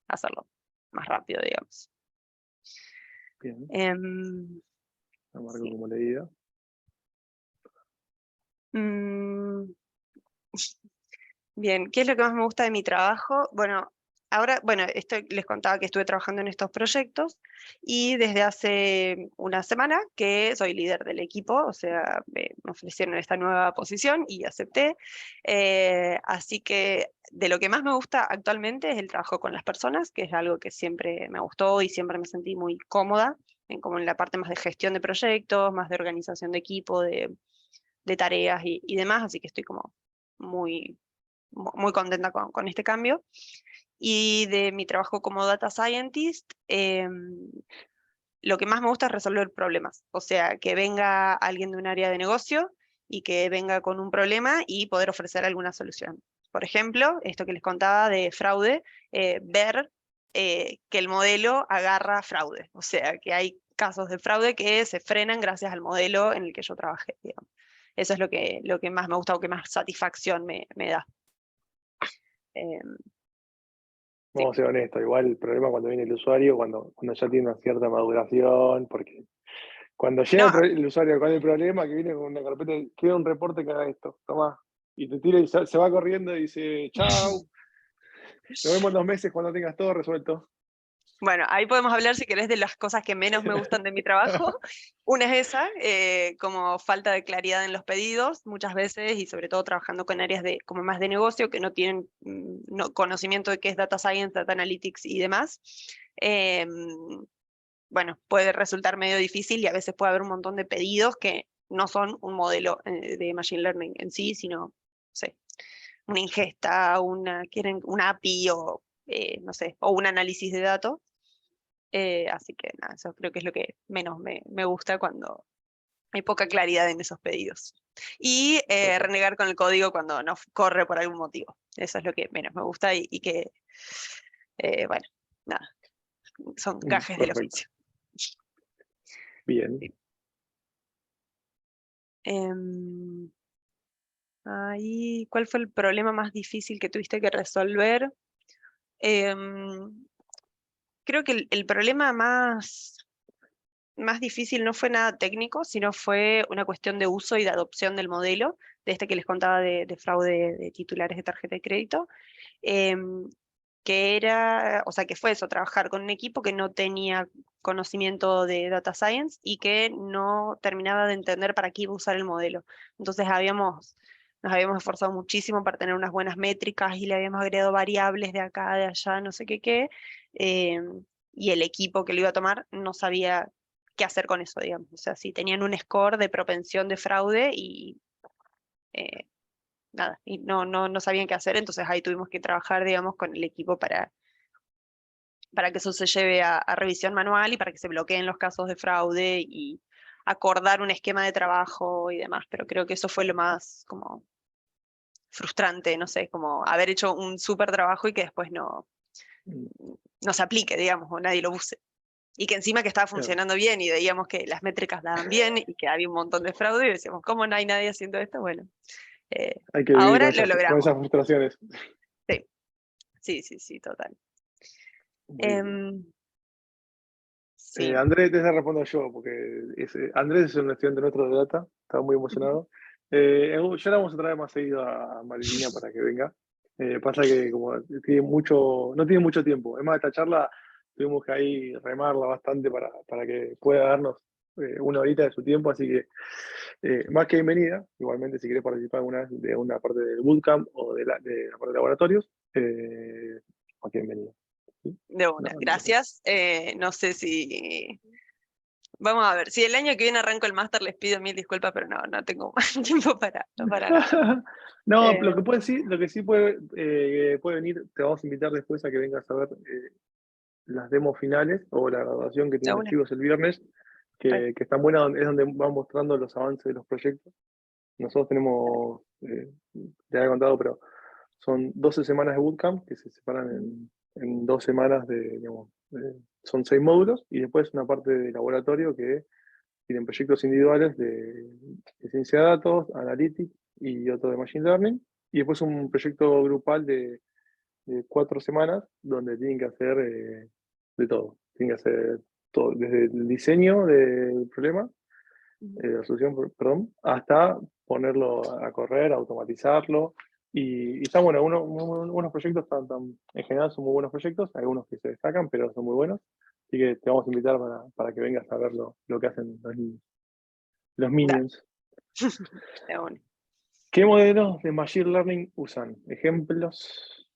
Speaker 2: hacerlo más rápido, digamos.
Speaker 1: Bien. La marco
Speaker 2: Sí.
Speaker 1: como leída.
Speaker 2: Bien, ¿qué es lo que más me gusta de mi trabajo? Bueno, ahora, les contaba que estuve trabajando en estos proyectos y desde hace una semana que soy líder del equipo, o sea, me ofrecieron esta nueva posición y acepté. Así que de lo que más me gusta actualmente es el trabajo con las personas, que es algo que siempre me gustó y siempre me sentí muy cómoda, como en la parte más de gestión de proyectos, más de organización de equipo, de tareas y demás, así que estoy como muy contenta con este cambio. Y de mi trabajo como data scientist, lo que más me gusta es resolver problemas. O sea, que venga alguien de un área de negocio y que venga con un problema y poder ofrecer alguna solución. Por ejemplo, esto que les contaba de fraude, ver que el modelo agarra fraude. O sea, que hay casos de fraude que se frenan gracias al modelo en el que yo trabajé, digamos. Eso es lo que más me gusta o que más satisfacción me da.
Speaker 1: Vamos a ser honestos, igual el problema cuando viene el usuario, cuando ya tiene una cierta maduración, porque cuando llega
Speaker 2: No,
Speaker 1: el usuario con el problema, que viene con una carpeta, quiero un reporte que haga esto, tomá, y te tira y se va corriendo y dice, chau, nos vemos en 2 meses cuando tengas todo resuelto.
Speaker 2: bueno, ahí podemos hablar, si querés, de las cosas que menos me gustan de mi trabajo. Una es esa, como falta de claridad en los pedidos, muchas veces, y sobre todo trabajando con áreas como más de negocio, que no tienen conocimiento de qué es data science, data analytics y demás. Bueno, puede resultar medio difícil y a veces puede haber un montón de pedidos que no son un modelo de machine learning en sí, sino, no sé, una ingesta, quieren una API o, no sé, o un análisis de datos. Así que nada, eso creo que es lo que menos me gusta cuando hay poca claridad en esos pedidos. Y renegar con el código cuando no corre por algún motivo. Eso es lo que menos me gusta y que, bueno, nada, son gajes del
Speaker 1: Perfecto.
Speaker 2: oficio.
Speaker 1: Bien.
Speaker 2: Sí. Ahí, ¿cuál fue el problema más difícil que tuviste que resolver? Creo que el problema más difícil no fue nada técnico, sino fue una cuestión de uso y de adopción del modelo, de este que les contaba de fraude de titulares de tarjeta de crédito, que era, o sea, que fue eso, trabajar con un equipo que no tenía conocimiento de data science y que no terminaba de entender para qué iba a usar el modelo. Entonces nos habíamos esforzado muchísimo para tener unas buenas métricas y le habíamos agregado variables de acá, de allá, no sé qué, y el equipo que lo iba a tomar no sabía qué hacer con eso, digamos. O sea, si tenían un score de propensión de fraude y eh, nada, y no sabían qué hacer, entonces ahí tuvimos que trabajar, digamos, con el equipo para que eso se lleve a revisión manual y para que se bloqueen los casos de fraude y acordar un esquema de trabajo y demás, pero creo que eso fue lo más como frustrante, no sé, como haber hecho un súper trabajo y que después no se aplique, digamos, o nadie lo use. Y que encima que estaba
Speaker 1: Claro.
Speaker 2: funcionando bien y veíamos que las métricas daban bien y que había un montón de fraude y decíamos, ¿cómo no hay nadie haciendo esto? Bueno,
Speaker 1: Hay que vivir
Speaker 2: ahora lo
Speaker 1: con
Speaker 2: logramos.
Speaker 1: esas frustraciones.
Speaker 2: Sí, total.
Speaker 1: Muy bien.
Speaker 2: Sí,
Speaker 1: Andrés, te respondo yo, porque Andrés es un estudiante nuestro de data, estaba muy emocionado. Ya la vamos a traer más seguido a Malvina para que venga. Pasa que como no tiene mucho tiempo. Además, esta charla tuvimos que ahí remarla bastante para que pueda darnos una horita de su tiempo, así que más que bienvenida. Igualmente, si querés participar alguna vez de una parte del bootcamp o de la parte de laboratorios, más que bienvenida. ¿Sí?
Speaker 2: de
Speaker 1: No,
Speaker 2: una.
Speaker 1: no,
Speaker 2: Gracias. No sé si Vamos a ver, si el año que viene arranco el máster les pido mil disculpas, pero no tengo más tiempo para nada.
Speaker 1: No,
Speaker 2: Eh,
Speaker 1: lo que sí puede venir, te vamos a invitar después a que vengas a ver las demos finales o la graduación que
Speaker 2: de
Speaker 1: tienen los
Speaker 2: una,
Speaker 1: chicos el viernes, que están buenas, es donde van mostrando los avances de los proyectos. Nosotros tenemos, te había contado, pero son 12 semanas de bootcamp que se separan en 2 semanas digamos, son 6 módulos y después una parte de laboratorio que tienen proyectos individuales de ciencia de datos, analytics y otro de machine learning. Y después un proyecto grupal de 4 semanas donde tienen que hacer de todo. Tienen que hacer todo, desde el diseño del problema, la solución, perdón, hasta ponerlo a correr, automatizarlo. Y están bueno, unos proyectos en general son muy buenos proyectos, algunos que se destacan, pero son muy buenos. Así que te vamos a invitar para que vengas a ver lo que hacen los niños. Los
Speaker 2: da,
Speaker 1: Minions.
Speaker 2: de una.
Speaker 1: ¿Qué modelos de Machine Learning usan? ¿Ejemplos?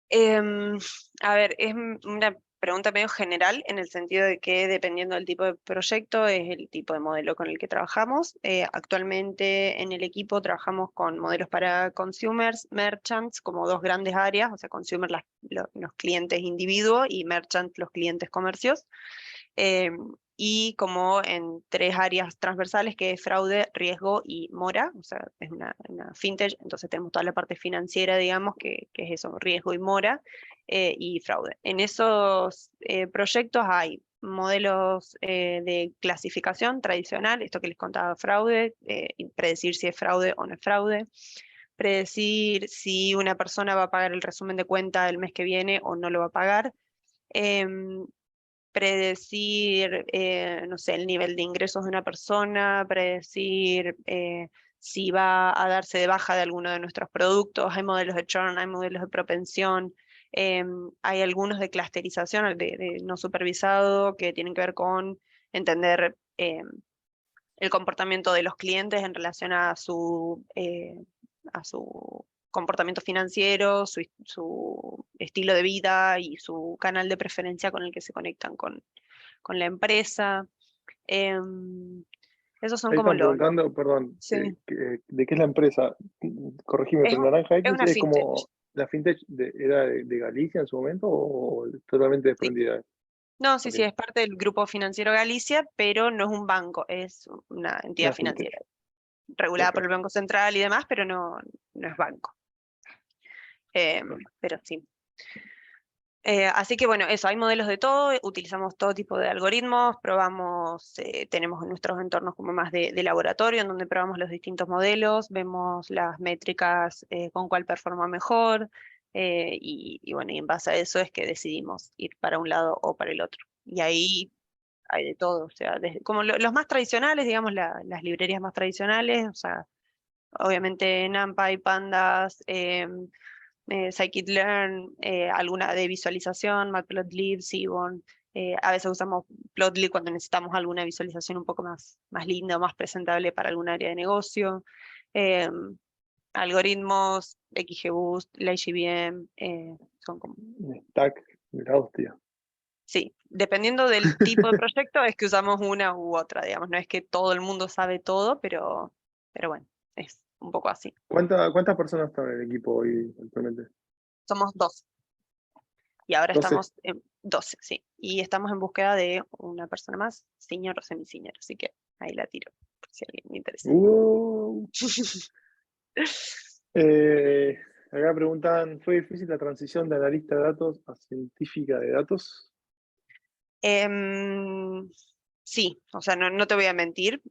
Speaker 2: Em, a ver, es una pregunta medio general en el sentido de que dependiendo del tipo de proyecto es el tipo de modelo con el que trabajamos. Actualmente en el equipo trabajamos con modelos para consumers, merchants, como dos grandes áreas, o sea, consumer los clientes individuos y merchant los clientes comercios. Y como en 3 áreas transversales que es fraude, riesgo y mora, o sea, es una fintech, entonces tenemos toda la parte financiera, digamos, que es eso, riesgo y mora, y fraude. En esos proyectos hay modelos de clasificación tradicional, esto que les contaba fraude, y predecir si es fraude o no es fraude, predecir si una persona va a pagar el resumen de cuenta el mes que viene o no lo va a pagar, em, predecir, no sé, el nivel de ingresos de una persona, predecir si va a darse de baja de alguno de nuestros productos, hay modelos de churn, hay modelos de propensión, hay algunos de clusterización, de no supervisado, que tienen que ver con entender el comportamiento de los clientes en relación a su comportamiento financiero, su estilo de vida y su canal de preferencia con el que se conectan con la empresa. Em, Esos son
Speaker 1: Ahí
Speaker 2: como
Speaker 1: están preguntando, perdón,
Speaker 2: sí,
Speaker 1: ¿de qué es la empresa? Corregime,
Speaker 2: es,
Speaker 1: pero Naranja
Speaker 2: es
Speaker 1: X
Speaker 2: una
Speaker 1: es
Speaker 2: fintech.
Speaker 1: como la fintech era de Galicia en su momento o totalmente
Speaker 2: Sí.
Speaker 1: desprendida.
Speaker 2: No, sí,
Speaker 1: Ok,
Speaker 2: sí, es parte del Grupo Financiero Galicia, pero no es un banco, es una entidad
Speaker 1: una fintech,
Speaker 2: financiera, regulada por el
Speaker 1: perfecto.
Speaker 2: Banco Central y demás, pero no es banco. Pero sí. Así que bueno, eso, hay modelos de todo, utilizamos todo tipo de algoritmos, probamos, tenemos nuestros entornos como más de laboratorio, en donde probamos los distintos modelos, vemos las métricas, con cuál performa mejor, y bueno, y en base a eso es que decidimos ir para un lado o para el otro. Y ahí hay de todo, o sea, como los más tradicionales, digamos, las librerías más tradicionales, o sea, obviamente NumPy, Pandas, Scikit-learn, alguna de visualización, Matplotlib, Seaborn. A veces usamos Plotly cuando necesitamos alguna visualización un poco más linda o más presentable para algún área de negocio. Eh, Algoritmos, XGBoost, LazyBM, son como...
Speaker 1: Stack, la hostia.
Speaker 2: Sí, dependiendo del tipo de proyecto es que usamos una u otra, digamos. No es que todo el mundo sabe todo, pero bueno, es un poco así.
Speaker 1: ¿Cuántas personas están en el equipo hoy actualmente?
Speaker 2: Somos dos. Y ahora
Speaker 1: 12.
Speaker 2: estamos en 12, sí. Y estamos en búsqueda de una persona más, senior o semi-senior. Así que ahí la tiro, por si a alguien le interesa.
Speaker 1: Uh, eh, Acá preguntan, ¿fue difícil la transición de analista de datos a científica de datos?
Speaker 2: Em, sí, o sea, no te voy a mentir.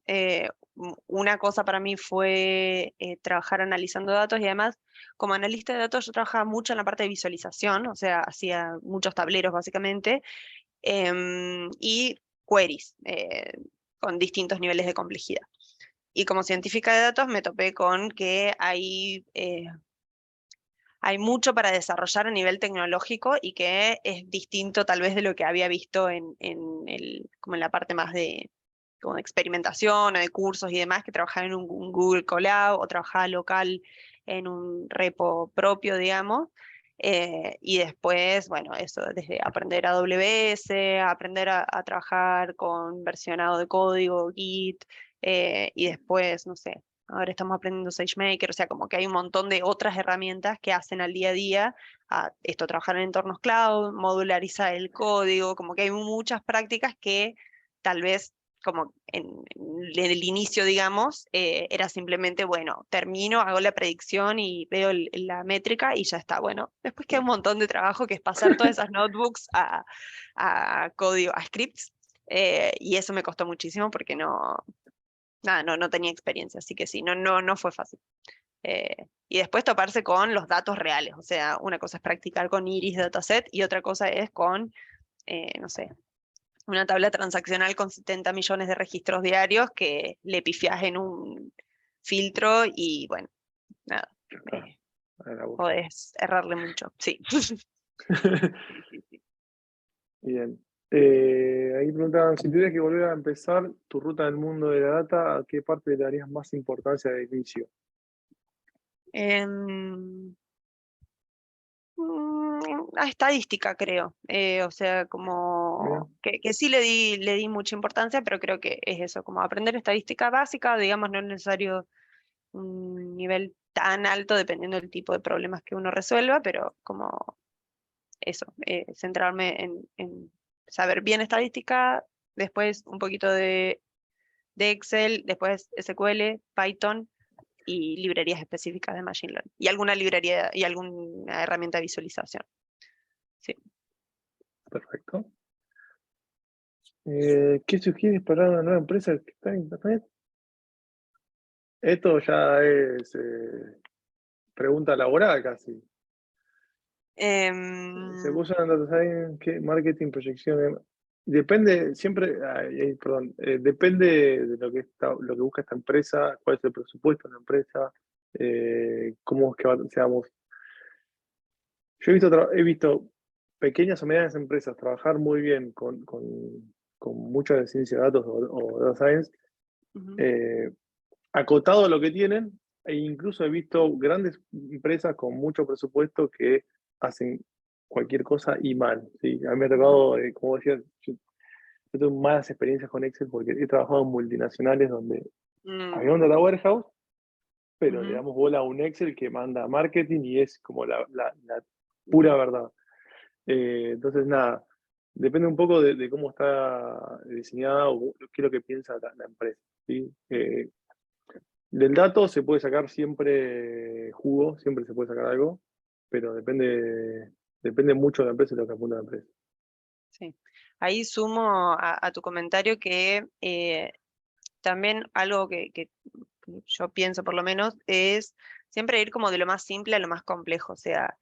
Speaker 2: Una cosa para mí fue trabajar analizando datos y además, como analista de datos, yo trabajaba mucho en la parte de visualización, o sea, hacía muchos tableros básicamente, y queries con distintos niveles de complejidad. Y como científica de datos me topé con que hay mucho para desarrollar a nivel tecnológico y que es distinto tal vez de lo que había visto como en la parte más de, como de experimentación o de cursos y demás, que trabajaba en un Google Colab o trabajaba local en un repo propio, digamos. Y después, bueno, eso, desde aprender AWS, aprender a trabajar con versionado de código, Git, y después, no sé, ahora estamos aprendiendo SageMaker, o sea, como que hay un montón de otras herramientas que hacen al día a día esto, trabajar en entornos cloud, modularizar el código, como que hay muchas prácticas que tal vez como en el inicio, digamos, era simplemente, bueno, termino, hago la predicción y veo la métrica y ya está. Bueno, después queda un montón de trabajo que es pasar todas esas notebooks a código, a scripts, y eso me costó muchísimo porque nada, no tenía experiencia, así que sí, no fue fácil. Y después toparse con los datos reales, o sea, una cosa es practicar con Iris Dataset y otra cosa es con, no sé, una tabla transaccional con 70 millones de registros diarios que le pifias en un filtro y bueno, nada,
Speaker 1: Ya está, a la bosta.
Speaker 2: podés errarle mucho, sí.
Speaker 1: Bien. Ahí preguntaban, si tuvieras que volver a empezar tu ruta del mundo de la data, ¿a qué parte le darías más importancia de inicio?
Speaker 2: Em, a estadística, creo. O sea,
Speaker 1: Mira,
Speaker 2: como que sí le di mucha importancia, pero creo que es eso, como aprender estadística básica, digamos, no es necesario un nivel tan alto dependiendo del tipo de problemas que uno resuelva, pero como eso, centrarme en saber bien estadística, después un poquito de Excel, después SQL, Python y librerías específicas de Machine Learning. Y alguna librería y alguna herramienta de visualización. Sí.
Speaker 1: perfecto. ¿Qué sugieres para una nueva empresa que está en Internet? Esto ya es pregunta laboral casi. Se
Speaker 2: Em,
Speaker 1: puso en Data Science, ¿qué? Marketing, proyección. Depende, siempre, perdón, depende de lo que, lo que busca esta empresa, cuál es el presupuesto de la empresa, cómo es que seamos. Yo he visto pequeñas o medianas empresas trabajar muy bien con mucho de ciencia de datos o data science,
Speaker 2: ujú,
Speaker 1: eh, acotado a lo que tienen, e incluso he visto grandes empresas con mucho presupuesto que hacen cualquier cosa y mal. ¿Sí? A mí me ha
Speaker 2: ujú,
Speaker 1: tocado, como decía, yo tengo malas experiencias con Excel porque he trabajado en multinacionales donde
Speaker 2: mm,
Speaker 1: había un data warehouse, pero le
Speaker 2: ujú,
Speaker 1: damos bola a un Excel que manda marketing y es como la pura verdad. Entonces, nada, depende un poco de cómo está diseñada o qué es lo que piensa la empresa. ¿Sí? Del dato se puede sacar siempre jugo, siempre se puede sacar algo, pero depende mucho de la empresa y lo que apunta la empresa.
Speaker 2: sí. Ahí sumo a tu comentario que también algo que yo pienso por lo menos es siempre ir como de lo más simple a lo más complejo. O sea,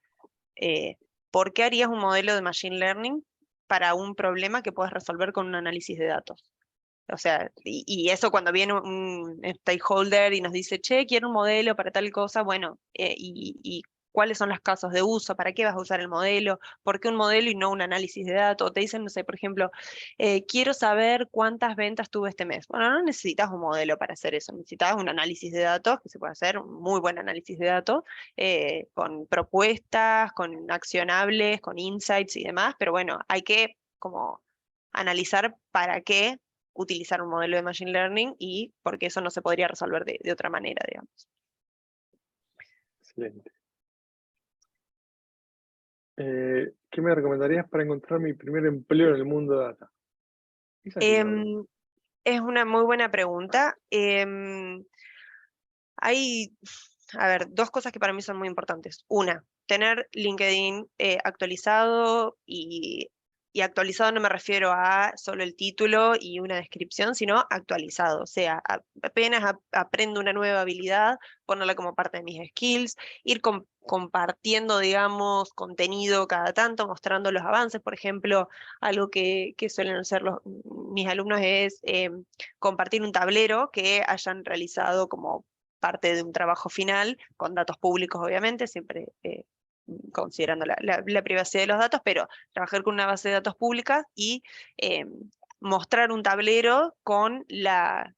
Speaker 2: eh, ¿por qué harías un modelo de Machine Learning para un problema que puedes resolver con un análisis de datos? O sea, y eso cuando viene un stakeholder y nos dice, che, quiero un modelo para tal cosa, bueno, y cuáles son los casos de uso, para qué vas a usar el modelo, por qué un modelo y no un análisis de datos. Te dicen, no sé, por ejemplo, quiero saber cuántas ventas tuve este mes. Bueno, no necesitas un modelo para hacer eso, necesitas un análisis de datos, que se puede hacer, un muy buen análisis de datos, con propuestas, con accionables, con insights y demás, pero bueno, hay que como analizar para qué utilizar un modelo de Machine Learning y porque eso no se podría resolver de otra manera, digamos.
Speaker 1: Excelente. ¿Qué me recomendarías para encontrar mi primer empleo en el mundo de data? Esa es linda pregunta.
Speaker 2: Em, es una muy buena pregunta. Hay, a ver, dos cosas que para mí son muy importantes. Una, tener LinkedIn actualizado y actualizado no me refiero a solo el título y una descripción, sino actualizado. O sea, apenas aprendo una nueva habilidad, ponerla como parte de mis skills, ir compartiendo, digamos, contenido cada tanto, mostrando los avances. Por ejemplo, algo que suelen hacer mis alumnos es compartir un tablero que hayan realizado como parte de un trabajo final, con datos públicos obviamente, siempre considerando la privacidad de los datos, pero trabajar con una base de datos pública y eh, mostrar un tablero con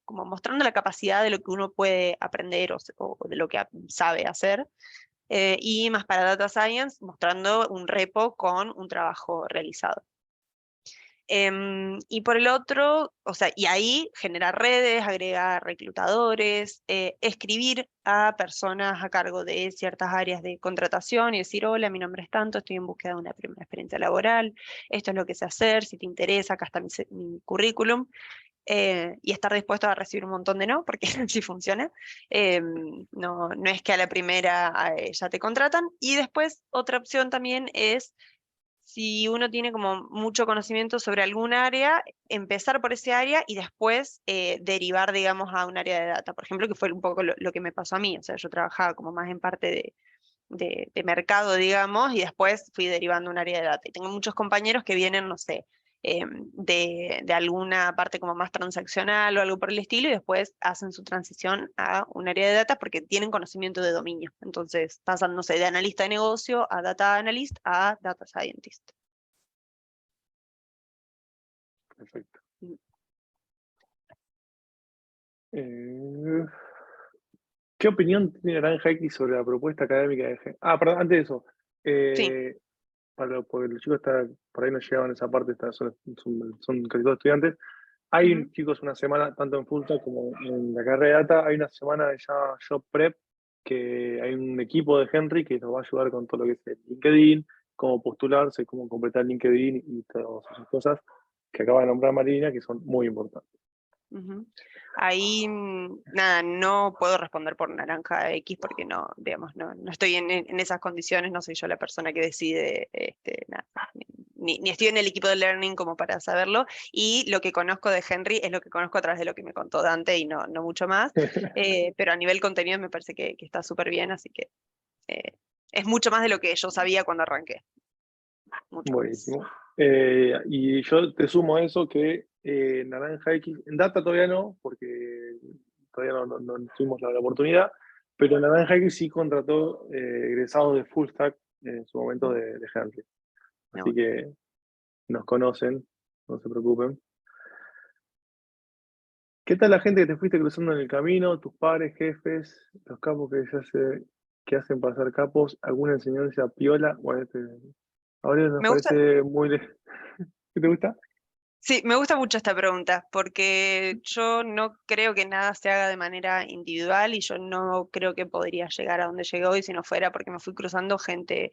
Speaker 2: como mostrando la capacidad de lo que uno puede aprender o de lo que sabe hacer. y más para Data Science, mostrando un repo con un trabajo realizado. Y por el otro, o sea, y ahí generar redes, agregar reclutadores, escribir a personas a cargo de ciertas áreas de contratación y decir, hola, mi nombre es tanto, estoy en búsqueda de una primera experiencia laboral, esto es lo que sé hacer, si te interesa, acá está mi currículum, y estar dispuesto a recibir un montón de no, porque así funciona. No es que a la primera ya te contratan. Y después otra opción también es, si uno tiene como mucho conocimiento sobre algún área, empezar por ese área y después derivar, digamos, a un área de data, por ejemplo, que fue un poco lo que me pasó a mí. O sea, yo trabajaba como más en parte de mercado, digamos, y después fui derivando a un área de data. Y tengo muchos compañeros que vienen, no sé, de alguna parte como más transaccional o algo por el estilo, y después hacen su transición a un área de data porque tienen conocimiento de dominio. Entonces pasan, no sé, de analista de negocio a data analyst a data scientist.
Speaker 1: Perfecto.
Speaker 2: Mm.
Speaker 1: Eh, ¿Qué opinión tiene Naranja X sobre la propuesta académica de perdón, antes de eso.
Speaker 2: Sí.
Speaker 1: eh, porque los chicos por ahí no llegaban a esa parte, son casi todos estudiantes.
Speaker 2: Ujú.
Speaker 1: Chicos, una semana, tanto en Full Stack como en la carrera de Data, hay una semana de ya Job Prep, que hay un equipo de Henry que nos va a ayudar con todo lo que es el LinkedIn, cómo postularse, cómo completar LinkedIn y todas esas cosas que acaba de nombrar Marina, que son muy importantes.
Speaker 2: Ujú. Ahí, nada, no puedo responder por Naranja X porque no, digamos, no estoy en esas condiciones, no soy yo la persona que decide, nada, ni estoy en el equipo de Learning como para saberlo, y lo que conozco de Henry es lo que conozco a través de lo que me contó Dante y no mucho más, pero a nivel contenido me parece que está súper bien, así que es mucho más de lo que yo sabía cuando arranqué, mucho más.
Speaker 1: Buenísimo. Y yo te sumo a eso que Naranja X, en Data todavía no, porque todavía no tuvimos la oportunidad, pero Naranja X sí contrató egresados de Full Stack en su momento
Speaker 2: Ujú.
Speaker 1: de Henry.
Speaker 2: Me
Speaker 1: Así
Speaker 2: voy.
Speaker 1: que nos conocen, no se preocupen. ¿Qué tal la gente que te fuiste cruzando en el camino, tus pares, jefes, los capos que hacen pasar capos, alguna enseñanza piola? Bueno, ahora nos
Speaker 2: Me gusta,
Speaker 1: parece ¿Qué te gusta?
Speaker 2: Sí, me gusta mucho esta pregunta, porque yo no creo que nada se haga de manera individual y yo no creo que podría llegar a donde llegué hoy si no fuera porque me fui cruzando gente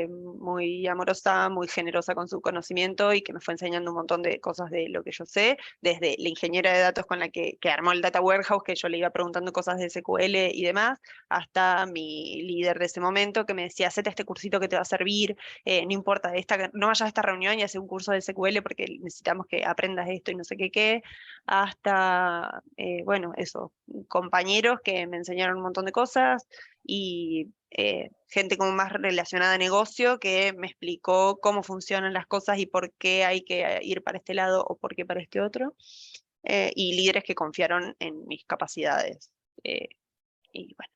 Speaker 2: muy amorosa, muy generosa con su conocimiento y que me fue enseñando un montón de cosas de lo que yo sé, desde la ingeniera de datos con la que armó el Data Warehouse, que yo le iba preguntando cosas de SQL y demás, hasta mi líder de ese momento que me decía, hacete este cursito que te va a servir, no importa, no vayas a esta reunión y hacer un curso de SQL porque necesitamos que aprendas esto y no sé qué, hasta, bueno, eso, compañeros que me enseñaron un montón de cosas y gente como más relacionada a negocio que me explicó cómo funcionan las cosas y por qué hay que ir para este lado o por qué para este otro, y líderes que confiaron en mis capacidades. eh, y bueno,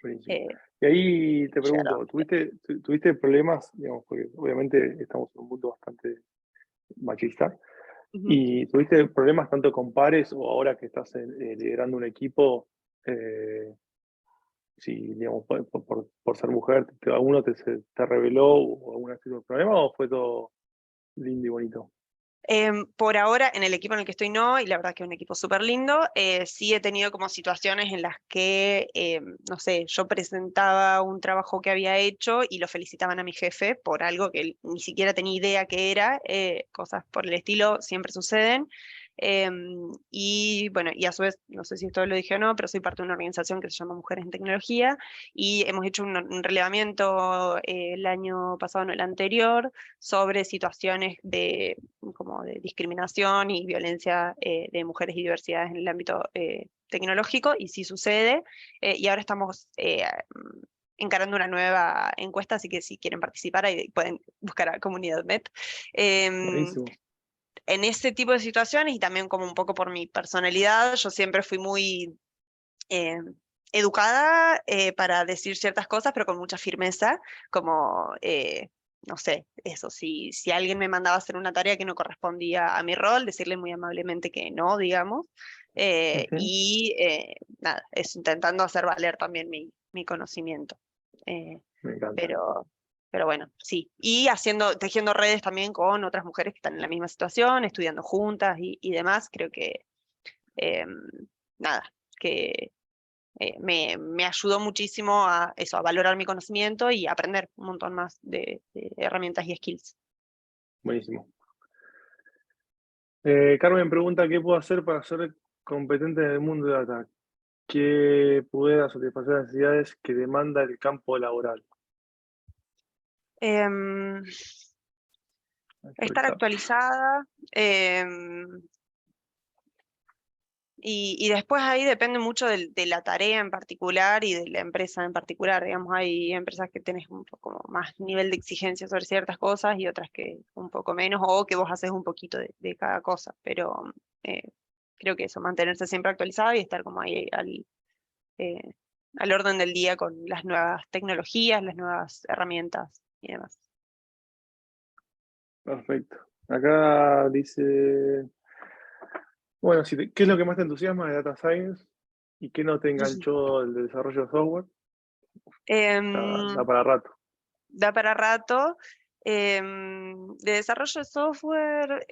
Speaker 1: Buenísimo.
Speaker 2: eh,
Speaker 1: Y ahí te
Speaker 2: llegar a
Speaker 1: pregunto,
Speaker 2: donde estoy.
Speaker 1: ¿tuviste problemas? Digamos, porque obviamente estamos en un mundo bastante machista.
Speaker 2: Ujú.
Speaker 1: ¿Y tuviste problemas tanto con pares o ahora que estás liderando un equipo? eh, si, digamos, por ser mujer, ¿alguno te reveló o alguna tipo de problema o fue todo lindo y bonito?
Speaker 2: Por ahora, en el equipo en el que estoy no, y la verdad que es un equipo súper lindo. Sí he tenido como situaciones en las que, no sé, yo presentaba un trabajo que había hecho y lo felicitaban a mi jefe por algo que él ni siquiera tenía idea que era, cosas por el estilo siempre suceden. Y bueno, y a su vez, no sé si esto lo dije o no, pero soy parte de una organización que se llama Mujeres en Tecnología y hemos hecho un relevamiento el año pasado, no el anterior, sobre situaciones como de discriminación y violencia de mujeres y diversidades en el ámbito tecnológico, y sí sucede, y ahora estamos encarando una nueva encuesta, así que si quieren participar ahí pueden buscar a Comunidad Med.
Speaker 1: Buenísimo.
Speaker 2: En ese tipo de situaciones, y también como un poco por mi personalidad, yo siempre fui muy eh, educada para decir ciertas cosas, pero con mucha firmeza, como, no sé, eso, si alguien me mandaba a hacer una tarea que no correspondía a mi rol, decirle muy amablemente que no, digamos,
Speaker 1: Ujú.
Speaker 2: y nada, es intentando hacer valer también mi conocimiento.
Speaker 1: Me encanta.
Speaker 2: Pero bueno, sí. Y tejiendo redes también con otras mujeres que están en la misma situación, estudiando juntas y demás. Creo que, nada, que me ayudó muchísimo a eso, a valorar mi conocimiento y aprender un montón más de herramientas y skills.
Speaker 1: Buenísimo. Carmen pregunta, ¿qué puedo hacer para ser competente en el mundo de data? ¿Qué pueda satisfacer las necesidades que demanda el campo laboral?
Speaker 2: Em, Estar actualizada. Y después ahí depende mucho de la tarea en particular y de la empresa en particular. Digamos, hay empresas que tenés un poco más nivel de exigencia sobre ciertas cosas y otras que un poco menos, o que vos haces un poquito de cada cosa. Pero eh, creo que eso, mantenerse siempre actualizado y estar como ahí eh, al orden del día con las nuevas tecnologías, las nuevas herramientas y demás.
Speaker 1: Perfecto. Acá dice, bueno, ¿qué es lo que más te entusiasma de Data Science y qué no te enganchó el desarrollo de software? Da
Speaker 2: Em,
Speaker 1: para rato.
Speaker 2: Da para rato. De desarrollo de software,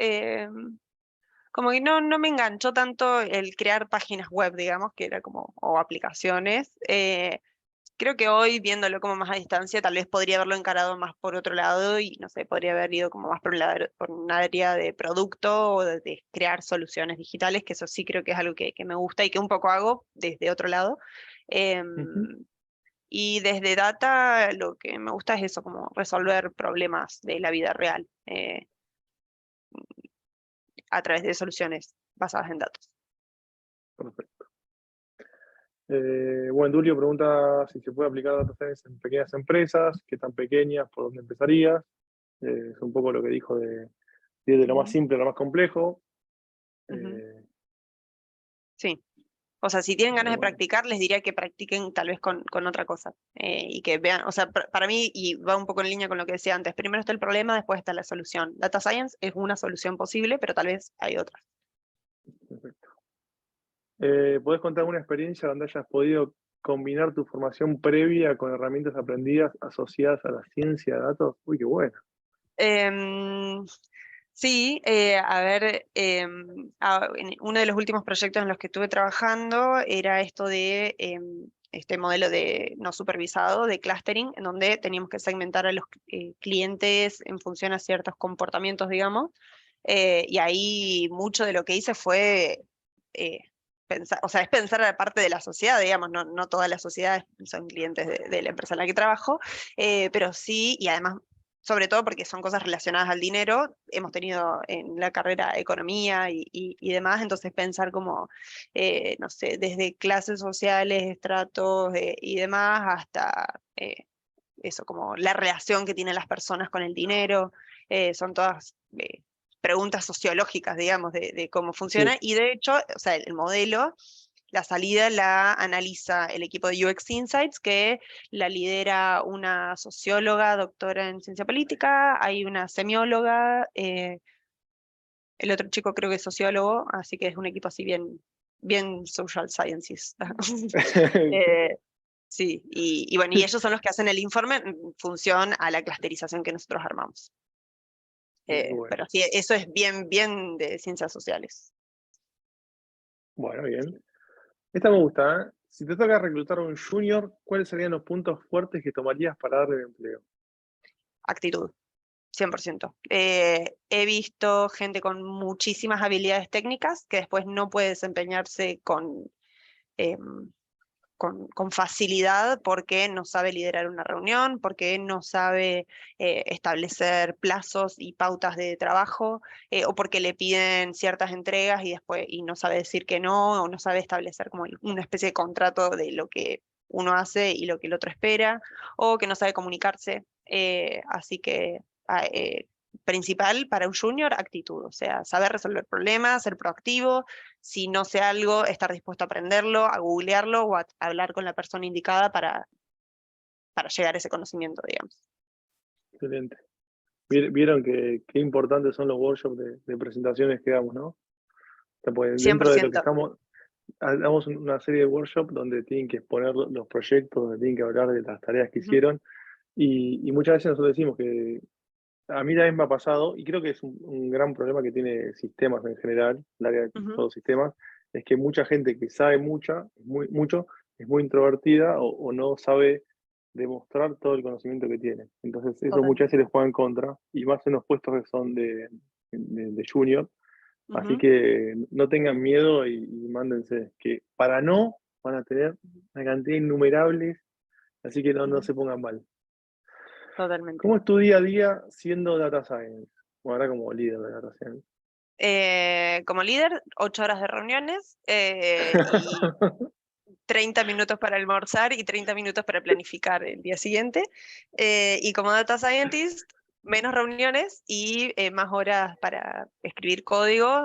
Speaker 2: como que no me enganchó tanto el crear páginas web, digamos, que era como, o aplicaciones. Creo que hoy, viéndolo como más a distancia, tal vez podría haberlo encarado más por otro lado y, no sé, podría haber ido como más por un área de producto o de crear soluciones digitales, que eso sí creo que es algo que me gusta y que un poco hago desde otro lado.
Speaker 1: Ujú.
Speaker 2: Em, y desde data lo que me gusta es eso, como resolver problemas de la vida real a través de soluciones basadas en datos.
Speaker 1: Perfecto. Bueno, Tulio pregunta si se puede aplicar Data Science en pequeñas empresas, qué tan pequeñas, por dónde empezarías. Es un poco lo que dijo de ir de lo más
Speaker 2: Ujú,
Speaker 1: simple a lo más complejo.
Speaker 2: ujú.
Speaker 1: Eh,
Speaker 2: Sí. O sea, si tienen ganas de
Speaker 1: bueno,
Speaker 2: practicar, les diría que practiquen tal vez con otra cosa. Y que vean, o sea, para mí, y va un poco en línea con lo que decía antes, primero está el problema, después está la solución. Data Science es una solución posible, pero tal vez hay otras.
Speaker 1: perfecto. ¿Podés contar una experiencia donde hayas podido combinar tu formación previa con herramientas aprendidas asociadas a la ciencia de datos? Uy, qué bueno.
Speaker 2: Em, Sí, a ver, en uno de los últimos proyectos en los que estuve trabajando era esto de este modelo de no supervisado, de clustering, en donde teníamos que segmentar a los clientes en función a ciertos comportamientos, digamos. Y ahí mucho de lo que hice fue eh, pensar, o sea, es pensar a la parte de la sociedad, digamos, no todas las sociedades son clientes de la empresa en la que trabajo, pero sí, y además sobre todo porque son cosas relacionadas al dinero. Hemos tenido en la carrera economía y demás, entonces pensar como, no sé, desde clases sociales, estratos y demás, hasta eso, como la relación que tienen las personas con el dinero, son todas preguntas sociológicas, digamos, de cómo
Speaker 1: Sí,
Speaker 2: funciona, y de hecho, o sea, el modelo la salida la analiza el equipo de UX Insights, que la lidera una socióloga, doctora en ciencia política, hay una semióloga, el otro chico creo que es sociólogo, así que es un equipo así bien social sciences. Eh, sí, y bueno, y ellos son los que hacen el informe en función a la clusterización que nosotros armamos.
Speaker 1: muy bueno.
Speaker 2: Pero sí, eso es bien de ciencias sociales.
Speaker 1: Bueno, bien. Esta me gusta, ¿eh? Si te toca reclutar a un junior, ¿cuáles serían los puntos fuertes que tomarías para darle el empleo?
Speaker 2: Actitud. 100%. He visto gente con muchísimas habilidades técnicas que después no puede desempeñarse em, con facilidad porque no sabe liderar una reunión, porque no sabe establecer plazos y pautas de trabajo, o porque le piden ciertas entregas y después y no sabe decir que no, o no sabe establecer como una especie de contrato de lo que uno hace y lo que el otro espera, o que no sabe comunicarse. Así que ah, principal para un junior, actitud, o sea, saber resolver problemas, ser proactivo, si no sé algo, estar dispuesto a aprenderlo, a googlearlo o a hablar con la persona indicada para llegar a ese conocimiento, digamos.
Speaker 1: Excelente. Vieron que qué importantes son los workshops de presentaciones que damos, ¿no? O sea, pues
Speaker 2: cien por
Speaker 1: dentro de lo que
Speaker 2: ciento
Speaker 1: estamos, damos una serie de workshops donde tienen que exponer los proyectos, donde tienen que hablar de las tareas que
Speaker 2: Ujú,
Speaker 1: hicieron, y muchas veces nosotros decimos que a mí también me ha pasado, y creo que es un gran problema que tiene sistemas en general, el área de
Speaker 2: ujú,
Speaker 1: todos los sistemas, es que mucha gente que sabe mucho, es muy introvertida o no sabe demostrar todo el conocimiento que tiene. Entonces eso muchas
Speaker 2: totalmente.
Speaker 1: veces les juega en contra, y más en los puestos que son de junior. Así
Speaker 2: Ujú,
Speaker 1: que no tengan miedo y mándense, que para no van a tener una cantidad innumerables, así que no
Speaker 2: ujú,
Speaker 1: se pongan mal.
Speaker 2: totalmente.
Speaker 1: ¿Cómo es tu día a día siendo data science? O ahora como líder de data science.
Speaker 2: Como líder, 8 horas de reuniones y 30 minutos para almorzar y 30 minutos para planificar el día siguiente. Y como data scientist, menos reuniones y más horas para escribir código,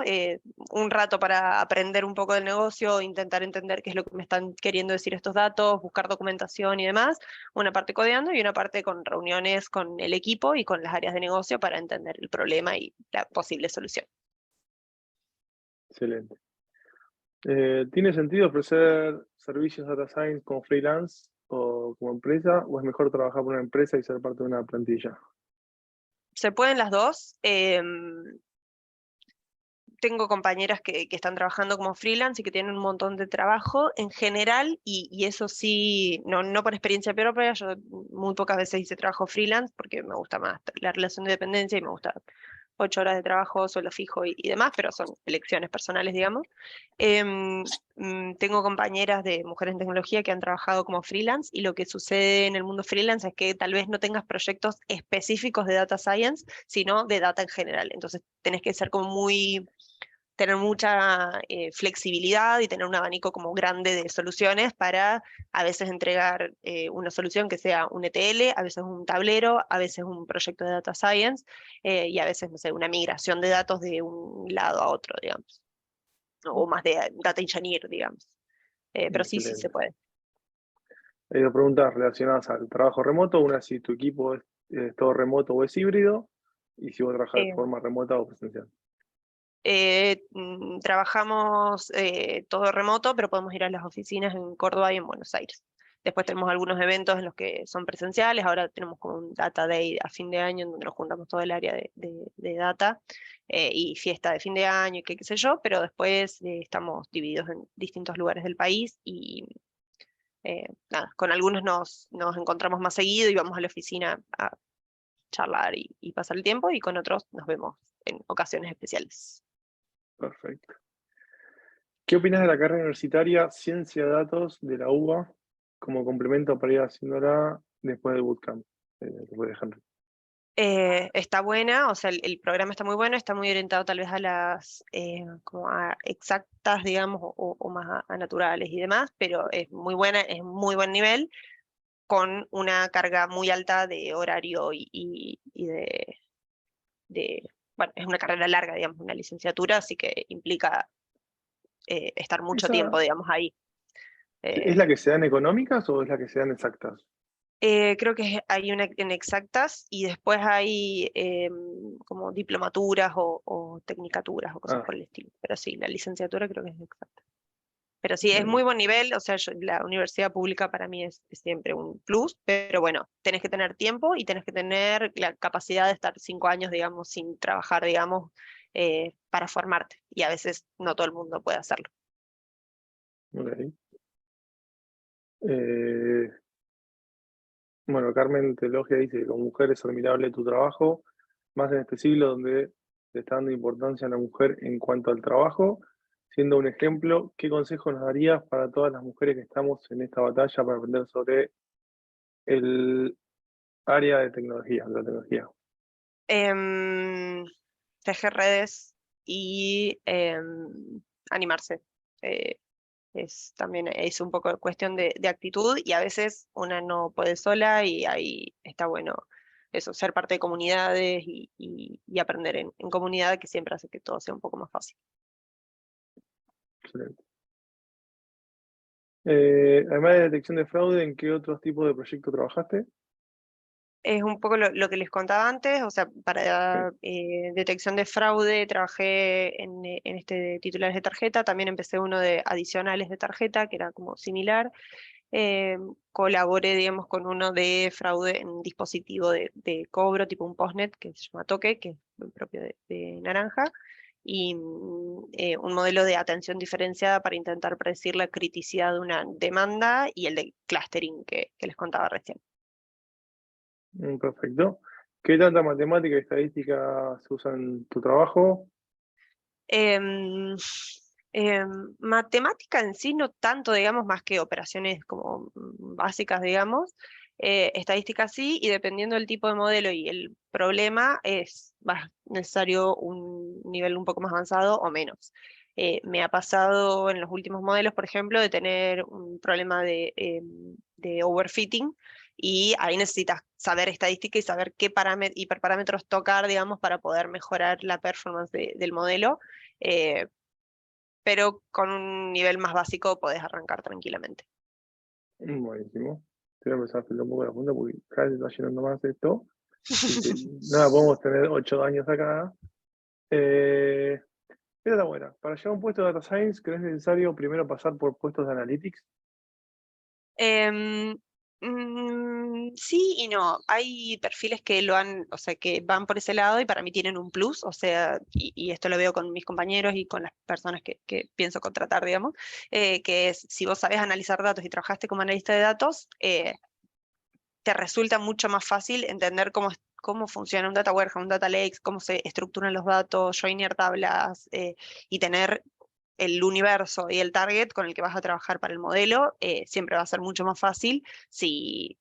Speaker 2: un rato para aprender un poco del negocio, intentar entender qué es lo que me están queriendo decir estos datos, buscar documentación y demás, una parte codeando y una parte con reuniones con el equipo y con las áreas de negocio para entender el problema y la posible solución.
Speaker 1: Excelente. ¿Tiene sentido ofrecer servicios data science como freelance o como empresa? ¿O es mejor trabajar por una empresa y ser parte de una plantilla?
Speaker 2: Se pueden las dos. Tengo compañeras que están trabajando como freelance y que tienen un montón de trabajo en general, y eso sí, no por experiencia propia, yo muy pocas veces hice trabajo freelance porque me gusta más la relación de dependencia y me gusta 8 horas de trabajo, sueldo fijo y demás, pero son elecciones personales, digamos. Em, Tengo compañeras de mujeres en tecnología que han trabajado como freelance, y lo que sucede en el mundo freelance es que tal vez no tengas proyectos específicos de data science, sino de data en general. Entonces tenés que ser como tener mucha flexibilidad y tener un abanico como grande de soluciones para a veces entregar una solución que sea un ETL, a veces un tablero, a veces un proyecto de data science, y a veces, no sé, una migración de datos de un lado a otro, digamos, o más de data engineer, digamos. Pero sí, sí se
Speaker 1: Excelente.
Speaker 2: puede.
Speaker 1: Hay dos preguntas relacionadas al trabajo remoto. Una, si tu equipo es todo remoto o es híbrido, y si vos trabajas de
Speaker 2: Eh,
Speaker 1: forma remota o presencial.
Speaker 2: Trabajamos todo remoto, pero podemos ir a las oficinas en Córdoba y en Buenos Aires. Después tenemos algunos eventos en los que son presenciales. Ahora tenemos como un Data Day a fin de año en donde nos juntamos todo el área de data, y fiesta de fin de año y qué sé yo, pero después estamos divididos en distintos lugares del país y nada, con algunos nos encontramos más seguido y vamos a la oficina a charlar y pasar el tiempo, y con otros nos vemos en ocasiones especiales.
Speaker 1: Perfecto. ¿Qué opinas de la carrera universitaria Ciencia de Datos de la UBA como complemento para ir haciéndola después del bootcamp? Después de Henry.
Speaker 2: Está buena, o sea, el programa está muy bueno, está muy orientado tal vez a las como a exactas, digamos, o más a naturales y demás, pero es muy buena, es muy buen nivel, con una carga muy alta de horario y bueno, es una carrera larga, digamos, una licenciatura, así que implica estar mucho tiempo,
Speaker 1: ¿Esa
Speaker 2: digamos, ahí.
Speaker 1: es
Speaker 2: Eh,
Speaker 1: la que se dan económicas o es la que se dan exactas?
Speaker 2: Creo que hay una en exactas y después hay como diplomaturas o tecnicaturas o cosas
Speaker 1: Ah,
Speaker 2: por el estilo. Pero sí, la licenciatura creo que es exacta. Pero sí, es muy
Speaker 1: bien,
Speaker 2: buen nivel. O sea, la universidad pública para mí es siempre un plus, pero bueno, tenés que tener tiempo y tenés que tener la capacidad de estar 5 años, digamos, sin trabajar, digamos, para formarte. Y a veces no todo el mundo puede hacerlo.
Speaker 1: ok. Eh, bueno, Carmen Telogia dice que como mujer es admirable tu trabajo, más en este siglo donde se está dando importancia a la mujer en cuanto al trabajo. Siendo un ejemplo, ¿qué consejo nos darías para todas las mujeres que estamos en esta batalla para aprender sobre el área de la tecnología?
Speaker 2: Em, Tejer redes y animarse. Eh, También es un poco cuestión de actitud, y a veces una no puede sola, y ahí está bueno eso, ser parte de comunidades y aprender en comunidad, que siempre hace que todo sea un poco más fácil.
Speaker 1: Excelente. Además de detección de fraude, ¿en qué otros tipos de proyectos trabajaste?
Speaker 2: es un poco lo que les contaba antes, o sea, para detección de fraude trabajé en este de titulares de tarjeta, también empecé uno de adicionales de tarjeta, que era como similar. Colaboré, digamos, con uno de fraude en dispositivo de cobro, tipo un postnet, que se llama Toque, que es el propio de Naranja, y un modelo de atención diferenciada para intentar predecir la criticidad de una demanda y el de clustering que les contaba recién.
Speaker 1: Perfecto. ¿Qué tanta matemática y estadística se usa en tu trabajo?
Speaker 2: Em, Matemática en sí no tanto, digamos, más que operaciones como básicas, digamos. Estadística sí, y dependiendo del tipo de modelo y el problema, es necesario un nivel un poco más avanzado o menos. Me ha pasado en los últimos modelos, por ejemplo, de tener un problema de overfitting, y ahí necesitas saber estadística y saber qué hiperparámetros tocar, digamos, para poder mejorar la performance del modelo, eh, pero con un nivel más básico podés arrancar tranquilamente.
Speaker 1: Buenísimo. Te voy a empezar a hacer un poco la punta porque cada vez se está llenando más esto. Y nada, podemos tener 8 años acá. Eh, Esta está buena. Para llegar a un puesto de Data Science, ¿crees necesario primero pasar por puestos de Analytics?
Speaker 2: Em, sí y no. Hay perfiles que lo han, o sea, que van por ese lado y para mí tienen un plus, o sea, y esto lo veo con mis compañeros y con las personas que pienso contratar, digamos, que es, si vos sabés analizar datos y trabajaste como analista de datos, te resulta mucho más fácil entender cómo funciona un data warehouse, un data lake, cómo se estructuran los datos, joiner tablas, y tener el universo y el target con el que vas a trabajar para el modelo, siempre va a ser mucho más fácil si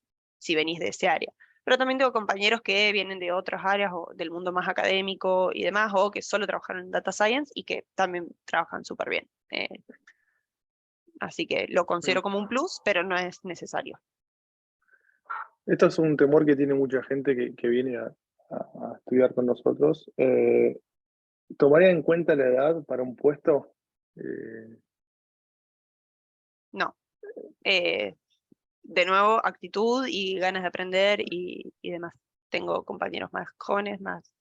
Speaker 2: venís de ese área. Pero también tengo compañeros que vienen de otras áreas o del mundo más académico y demás, o que solo trabajaron en data science y que también trabajan súper bien. Así que lo considero como un plus, pero no es necesario.
Speaker 1: Esto es un temor que tiene mucha gente que viene a estudiar con nosotros. ¿Tomaría en cuenta la edad para un puesto?
Speaker 2: No. Eh, de nuevo, actitud y ganas de aprender y demás. Tengo compañeros más jóvenes, más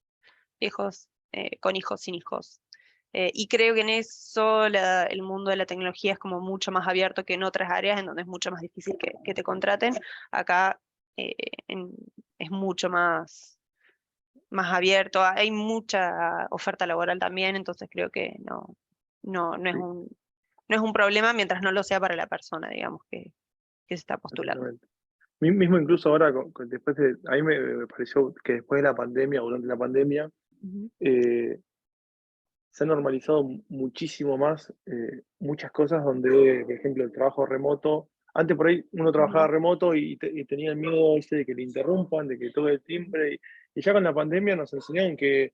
Speaker 2: viejos, con hijos, sin hijos. Y creo que en eso el mundo de la tecnología es como mucho más abierto que en otras áreas en donde es mucho más difícil que te contraten. Acá eh, en- es mucho más abierto, hay mucha oferta laboral también, entonces creo que no es
Speaker 1: Sí,
Speaker 2: no es un problema mientras no lo sea para la persona, digamos, que se está postulando.
Speaker 1: exactamente. Mismo incluso ahora, a mí me pareció que después de la pandemia, o durante la pandemia,
Speaker 2: Ujú,
Speaker 1: eh, se ha normalizado muchísimo más muchas cosas donde, por ejemplo, el trabajo remoto. Antes por ahí uno trabajaba
Speaker 2: ujú.
Speaker 1: remoto y tenía el miedo ese de que le interrumpan, de que toque el timbre. Y ya con la pandemia nos enseñaron que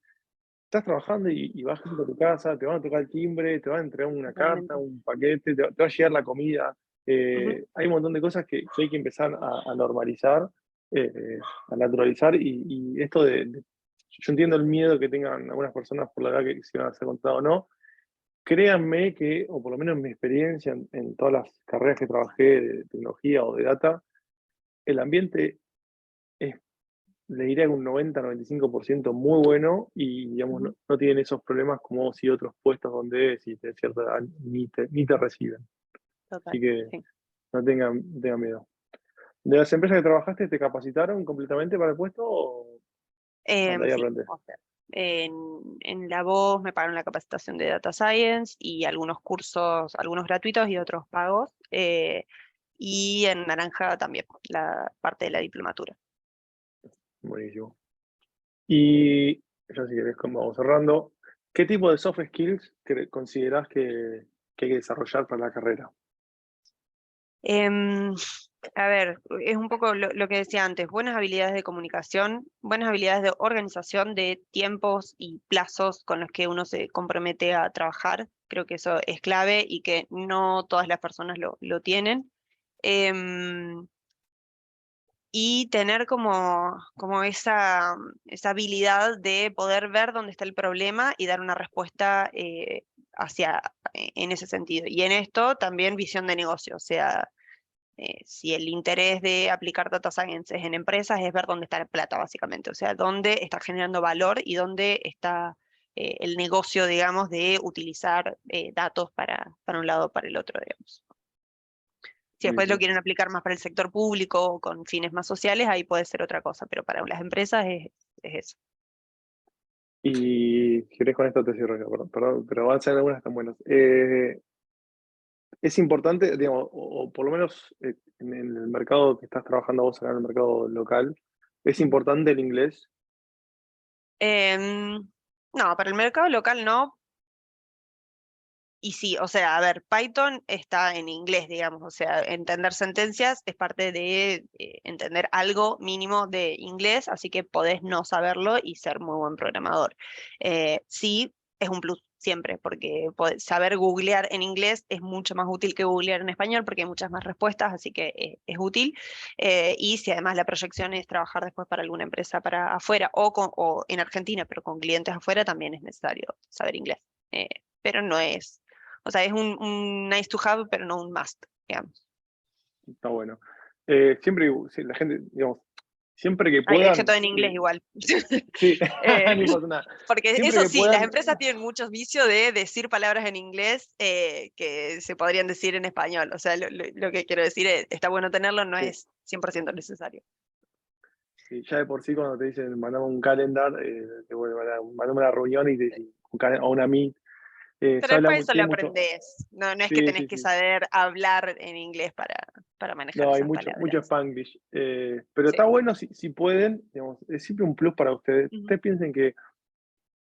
Speaker 1: estás trabajando y vas a tu casa, te van a tocar el timbre, te van a entregar una carta,
Speaker 2: Totalmente.
Speaker 1: un paquete, te va a llegar la comida.
Speaker 2: Ujú,
Speaker 1: Hay un montón de cosas que hay que empezar a normalizar, a naturalizar. Y esto yo entiendo el miedo que tengan algunas personas por la edad que si van a ser contratados o no. Créanme que, o por lo menos en mi experiencia en todas las carreras que trabajé de tecnología o de data, el ambiente es, le diría que un 90-95% muy bueno y, digamos,
Speaker 2: ujú.
Speaker 1: no tienen esos problemas como si otros puestos donde si de cierta edad ni te reciben.
Speaker 2: Total,
Speaker 1: Así que
Speaker 2: sí.
Speaker 1: no tengan miedo. ¿De las empresas que trabajaste te capacitaron completamente para el puesto o andá ahí a
Speaker 2: Sí,
Speaker 1: aprender?
Speaker 2: o sea, en La Voz me pagaron la capacitación de Data Science y algunos cursos, algunos gratuitos y otros pagos. Y en Naranja también, la parte de la diplomatura.
Speaker 1: Buenísimo. Y ya si querés, como vamos cerrando, ¿qué tipo de soft skills considerás que hay que desarrollar para la carrera?
Speaker 2: Em, a ver, es un poco lo que decía antes, buenas habilidades de comunicación, buenas habilidades de organización de tiempos y plazos con los que uno se compromete a trabajar. Creo que eso es clave y que no todas las personas lo tienen. Em, y tener como esa habilidad de poder ver dónde está el problema y dar una respuesta en ese sentido. Y en esto también visión de negocio, o sea, Si el interés de aplicar data science es en empresas, es ver dónde está la plata, básicamente. O sea, dónde está generando valor y dónde está el negocio, digamos, de utilizar datos para un lado o para el otro, digamos. Si después lo
Speaker 1: Buenísimo.
Speaker 2: quieren aplicar más para el sector público o con fines más sociales, ahí puede ser otra cosa, pero para las empresas es eso.
Speaker 1: Y si querés con esto te cierro yo, perdón, pero van a ser algunas tan buenas. Es importante, digamos, o por lo menos en el mercado que estás trabajando vos acá, en el mercado local, es
Speaker 2: Ujú.
Speaker 1: importante el inglés.
Speaker 2: Em, no, para el mercado local no. Y sí, o sea, a ver, Python está en inglés, digamos, o sea, entender sentencias es parte de entender algo mínimo de inglés, así que podés no saberlo y ser muy buen programador. Sí, es un plus siempre, porque saber googlear en inglés es mucho más útil que googlear en español, porque hay muchas más respuestas, así que es útil. Y si además la proyección es trabajar después para alguna empresa para afuera o en Argentina, pero con clientes afuera, también es necesario saber inglés. Eh, pero no es, o sea, es un nice to have, pero no un must, digamos.
Speaker 1: Está bueno. Siempre, sí, la gente, digamos, siempre que
Speaker 2: Ay, dejé todo
Speaker 1: puedan,
Speaker 2: en inglés igual.
Speaker 1: sí,
Speaker 2: Eh,
Speaker 1: no importa nada.
Speaker 2: porque
Speaker 1: Siempre
Speaker 2: eso
Speaker 1: que
Speaker 2: sí, las
Speaker 1: puedan,
Speaker 2: empresas tienen muchos vicios de decir palabras en inglés que se podrían decir en español. O sea, lo que quiero decir es, está bueno tenerlo, no
Speaker 1: sí,
Speaker 2: es 100% necesario.
Speaker 1: sí, ya de por sí cuando te dicen mandame un calendar, mandame una reunión y te dicen o una meet,
Speaker 2: Pero
Speaker 1: se habla,
Speaker 2: después eso lo
Speaker 1: tiene mucho,
Speaker 2: aprendés. No, no es que
Speaker 1: sí,
Speaker 2: tenés
Speaker 1: sí,
Speaker 2: que
Speaker 1: sí.
Speaker 2: saber hablar en inglés para manejar
Speaker 1: No, hay
Speaker 2: esas
Speaker 1: mucho
Speaker 2: palabras.
Speaker 1: Spanglish. Pero
Speaker 2: Sí.
Speaker 1: está bueno si pueden, digamos, es siempre un plus para ustedes.
Speaker 2: Ujú,
Speaker 1: Ustedes piensen que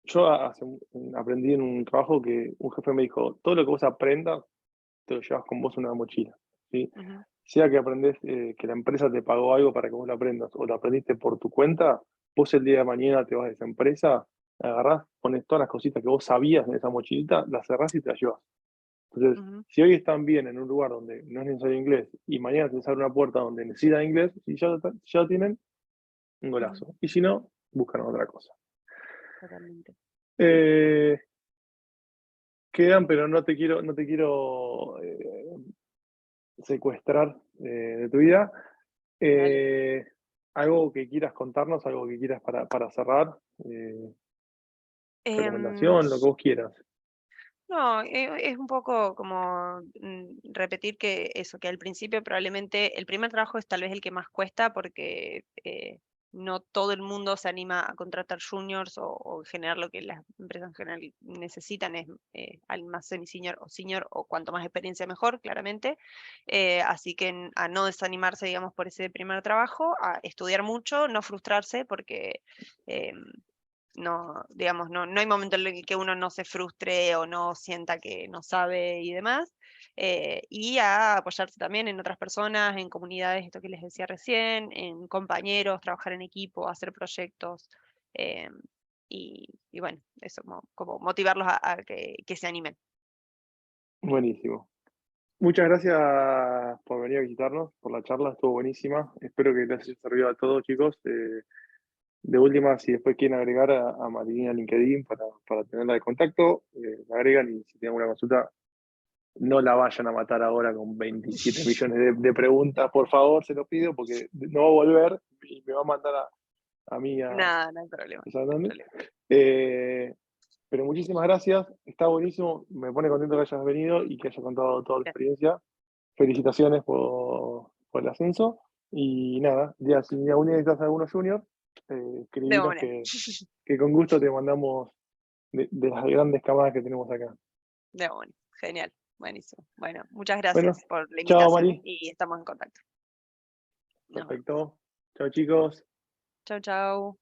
Speaker 1: yo aprendí en un trabajo que un jefe me dijo, todo lo que vos aprendas, te lo llevas con vos en una mochila, ¿sí?
Speaker 2: ujú,
Speaker 1: Sea que aprendés, que la empresa te pagó algo para que vos lo aprendas, o lo aprendiste por tu cuenta, vos el día de mañana te vas de esa empresa, agarrás, pones todas las cositas que vos sabías en esa mochilita, las cerrás y te las llevas. Entonces,
Speaker 2: ujú,
Speaker 1: si hoy están bien en un lugar donde no es necesario inglés y mañana te abre una puerta donde necesitan inglés, y ya lo tienen, un
Speaker 2: ujú,
Speaker 1: golazo. Y si no, buscan otra cosa.
Speaker 2: totalmente.
Speaker 1: Eh, Quedan, pero no te quiero secuestrar de tu vida.
Speaker 2: Dale.
Speaker 1: Eh, Algo que quieras contarnos, algo que quieras para cerrar,
Speaker 2: Em,
Speaker 1: recomendación, lo que vos quieras.
Speaker 2: No, es un poco como repetir que eso, que al principio probablemente el primer trabajo es tal vez el que más cuesta porque no todo el mundo se anima a contratar juniors o en general lo que las empresas en general necesitan es alguien más semi-senior o cuanto más experiencia mejor, claramente. Así que a no desanimarse, digamos, por ese primer trabajo, a estudiar mucho, no frustrarse porque em, no, digamos, no hay momento en el que uno no se frustre o no sienta que no sabe y demás. Y a apoyarse también en otras personas, en comunidades, esto que les decía recién, en compañeros, trabajar en equipo, hacer proyectos. eh, y bueno, eso, como motivarlos a que se animen.
Speaker 1: Buenísimo. Muchas gracias por venir a visitarnos, por la charla, estuvo buenísima. Espero que les haya servido a todos, chicos. De última, si después quieren agregar a Marilina a LinkedIn para tenerla de contacto, la agregan y si tienen alguna consulta, no la vayan a matar ahora con 27 millones de preguntas, por favor, se lo pido, porque no va a volver y me va a mandar a mí
Speaker 2: Nada, no hay problema, no hay
Speaker 1: dónde.
Speaker 2: problema.
Speaker 1: Pero muchísimas gracias, está buenísimo, me pone contento que hayas venido y que hayas contado toda la
Speaker 2: Gracias.
Speaker 1: experiencia. Felicitaciones por el ascenso. Y nada, ya si aún necesitas algunos juniors,
Speaker 2: De
Speaker 1: escribinos
Speaker 2: una,
Speaker 1: que con gusto te mandamos de las grandes camadas que tenemos acá.
Speaker 2: de una. Genial, buenísimo. Bueno, muchas
Speaker 1: Bueno,
Speaker 2: gracias por la
Speaker 1: chao
Speaker 2: invitación
Speaker 1: Mari.
Speaker 2: y estamos en contacto. Nos vemos.
Speaker 1: Perfecto. Chao chicos.
Speaker 2: Chau, chau.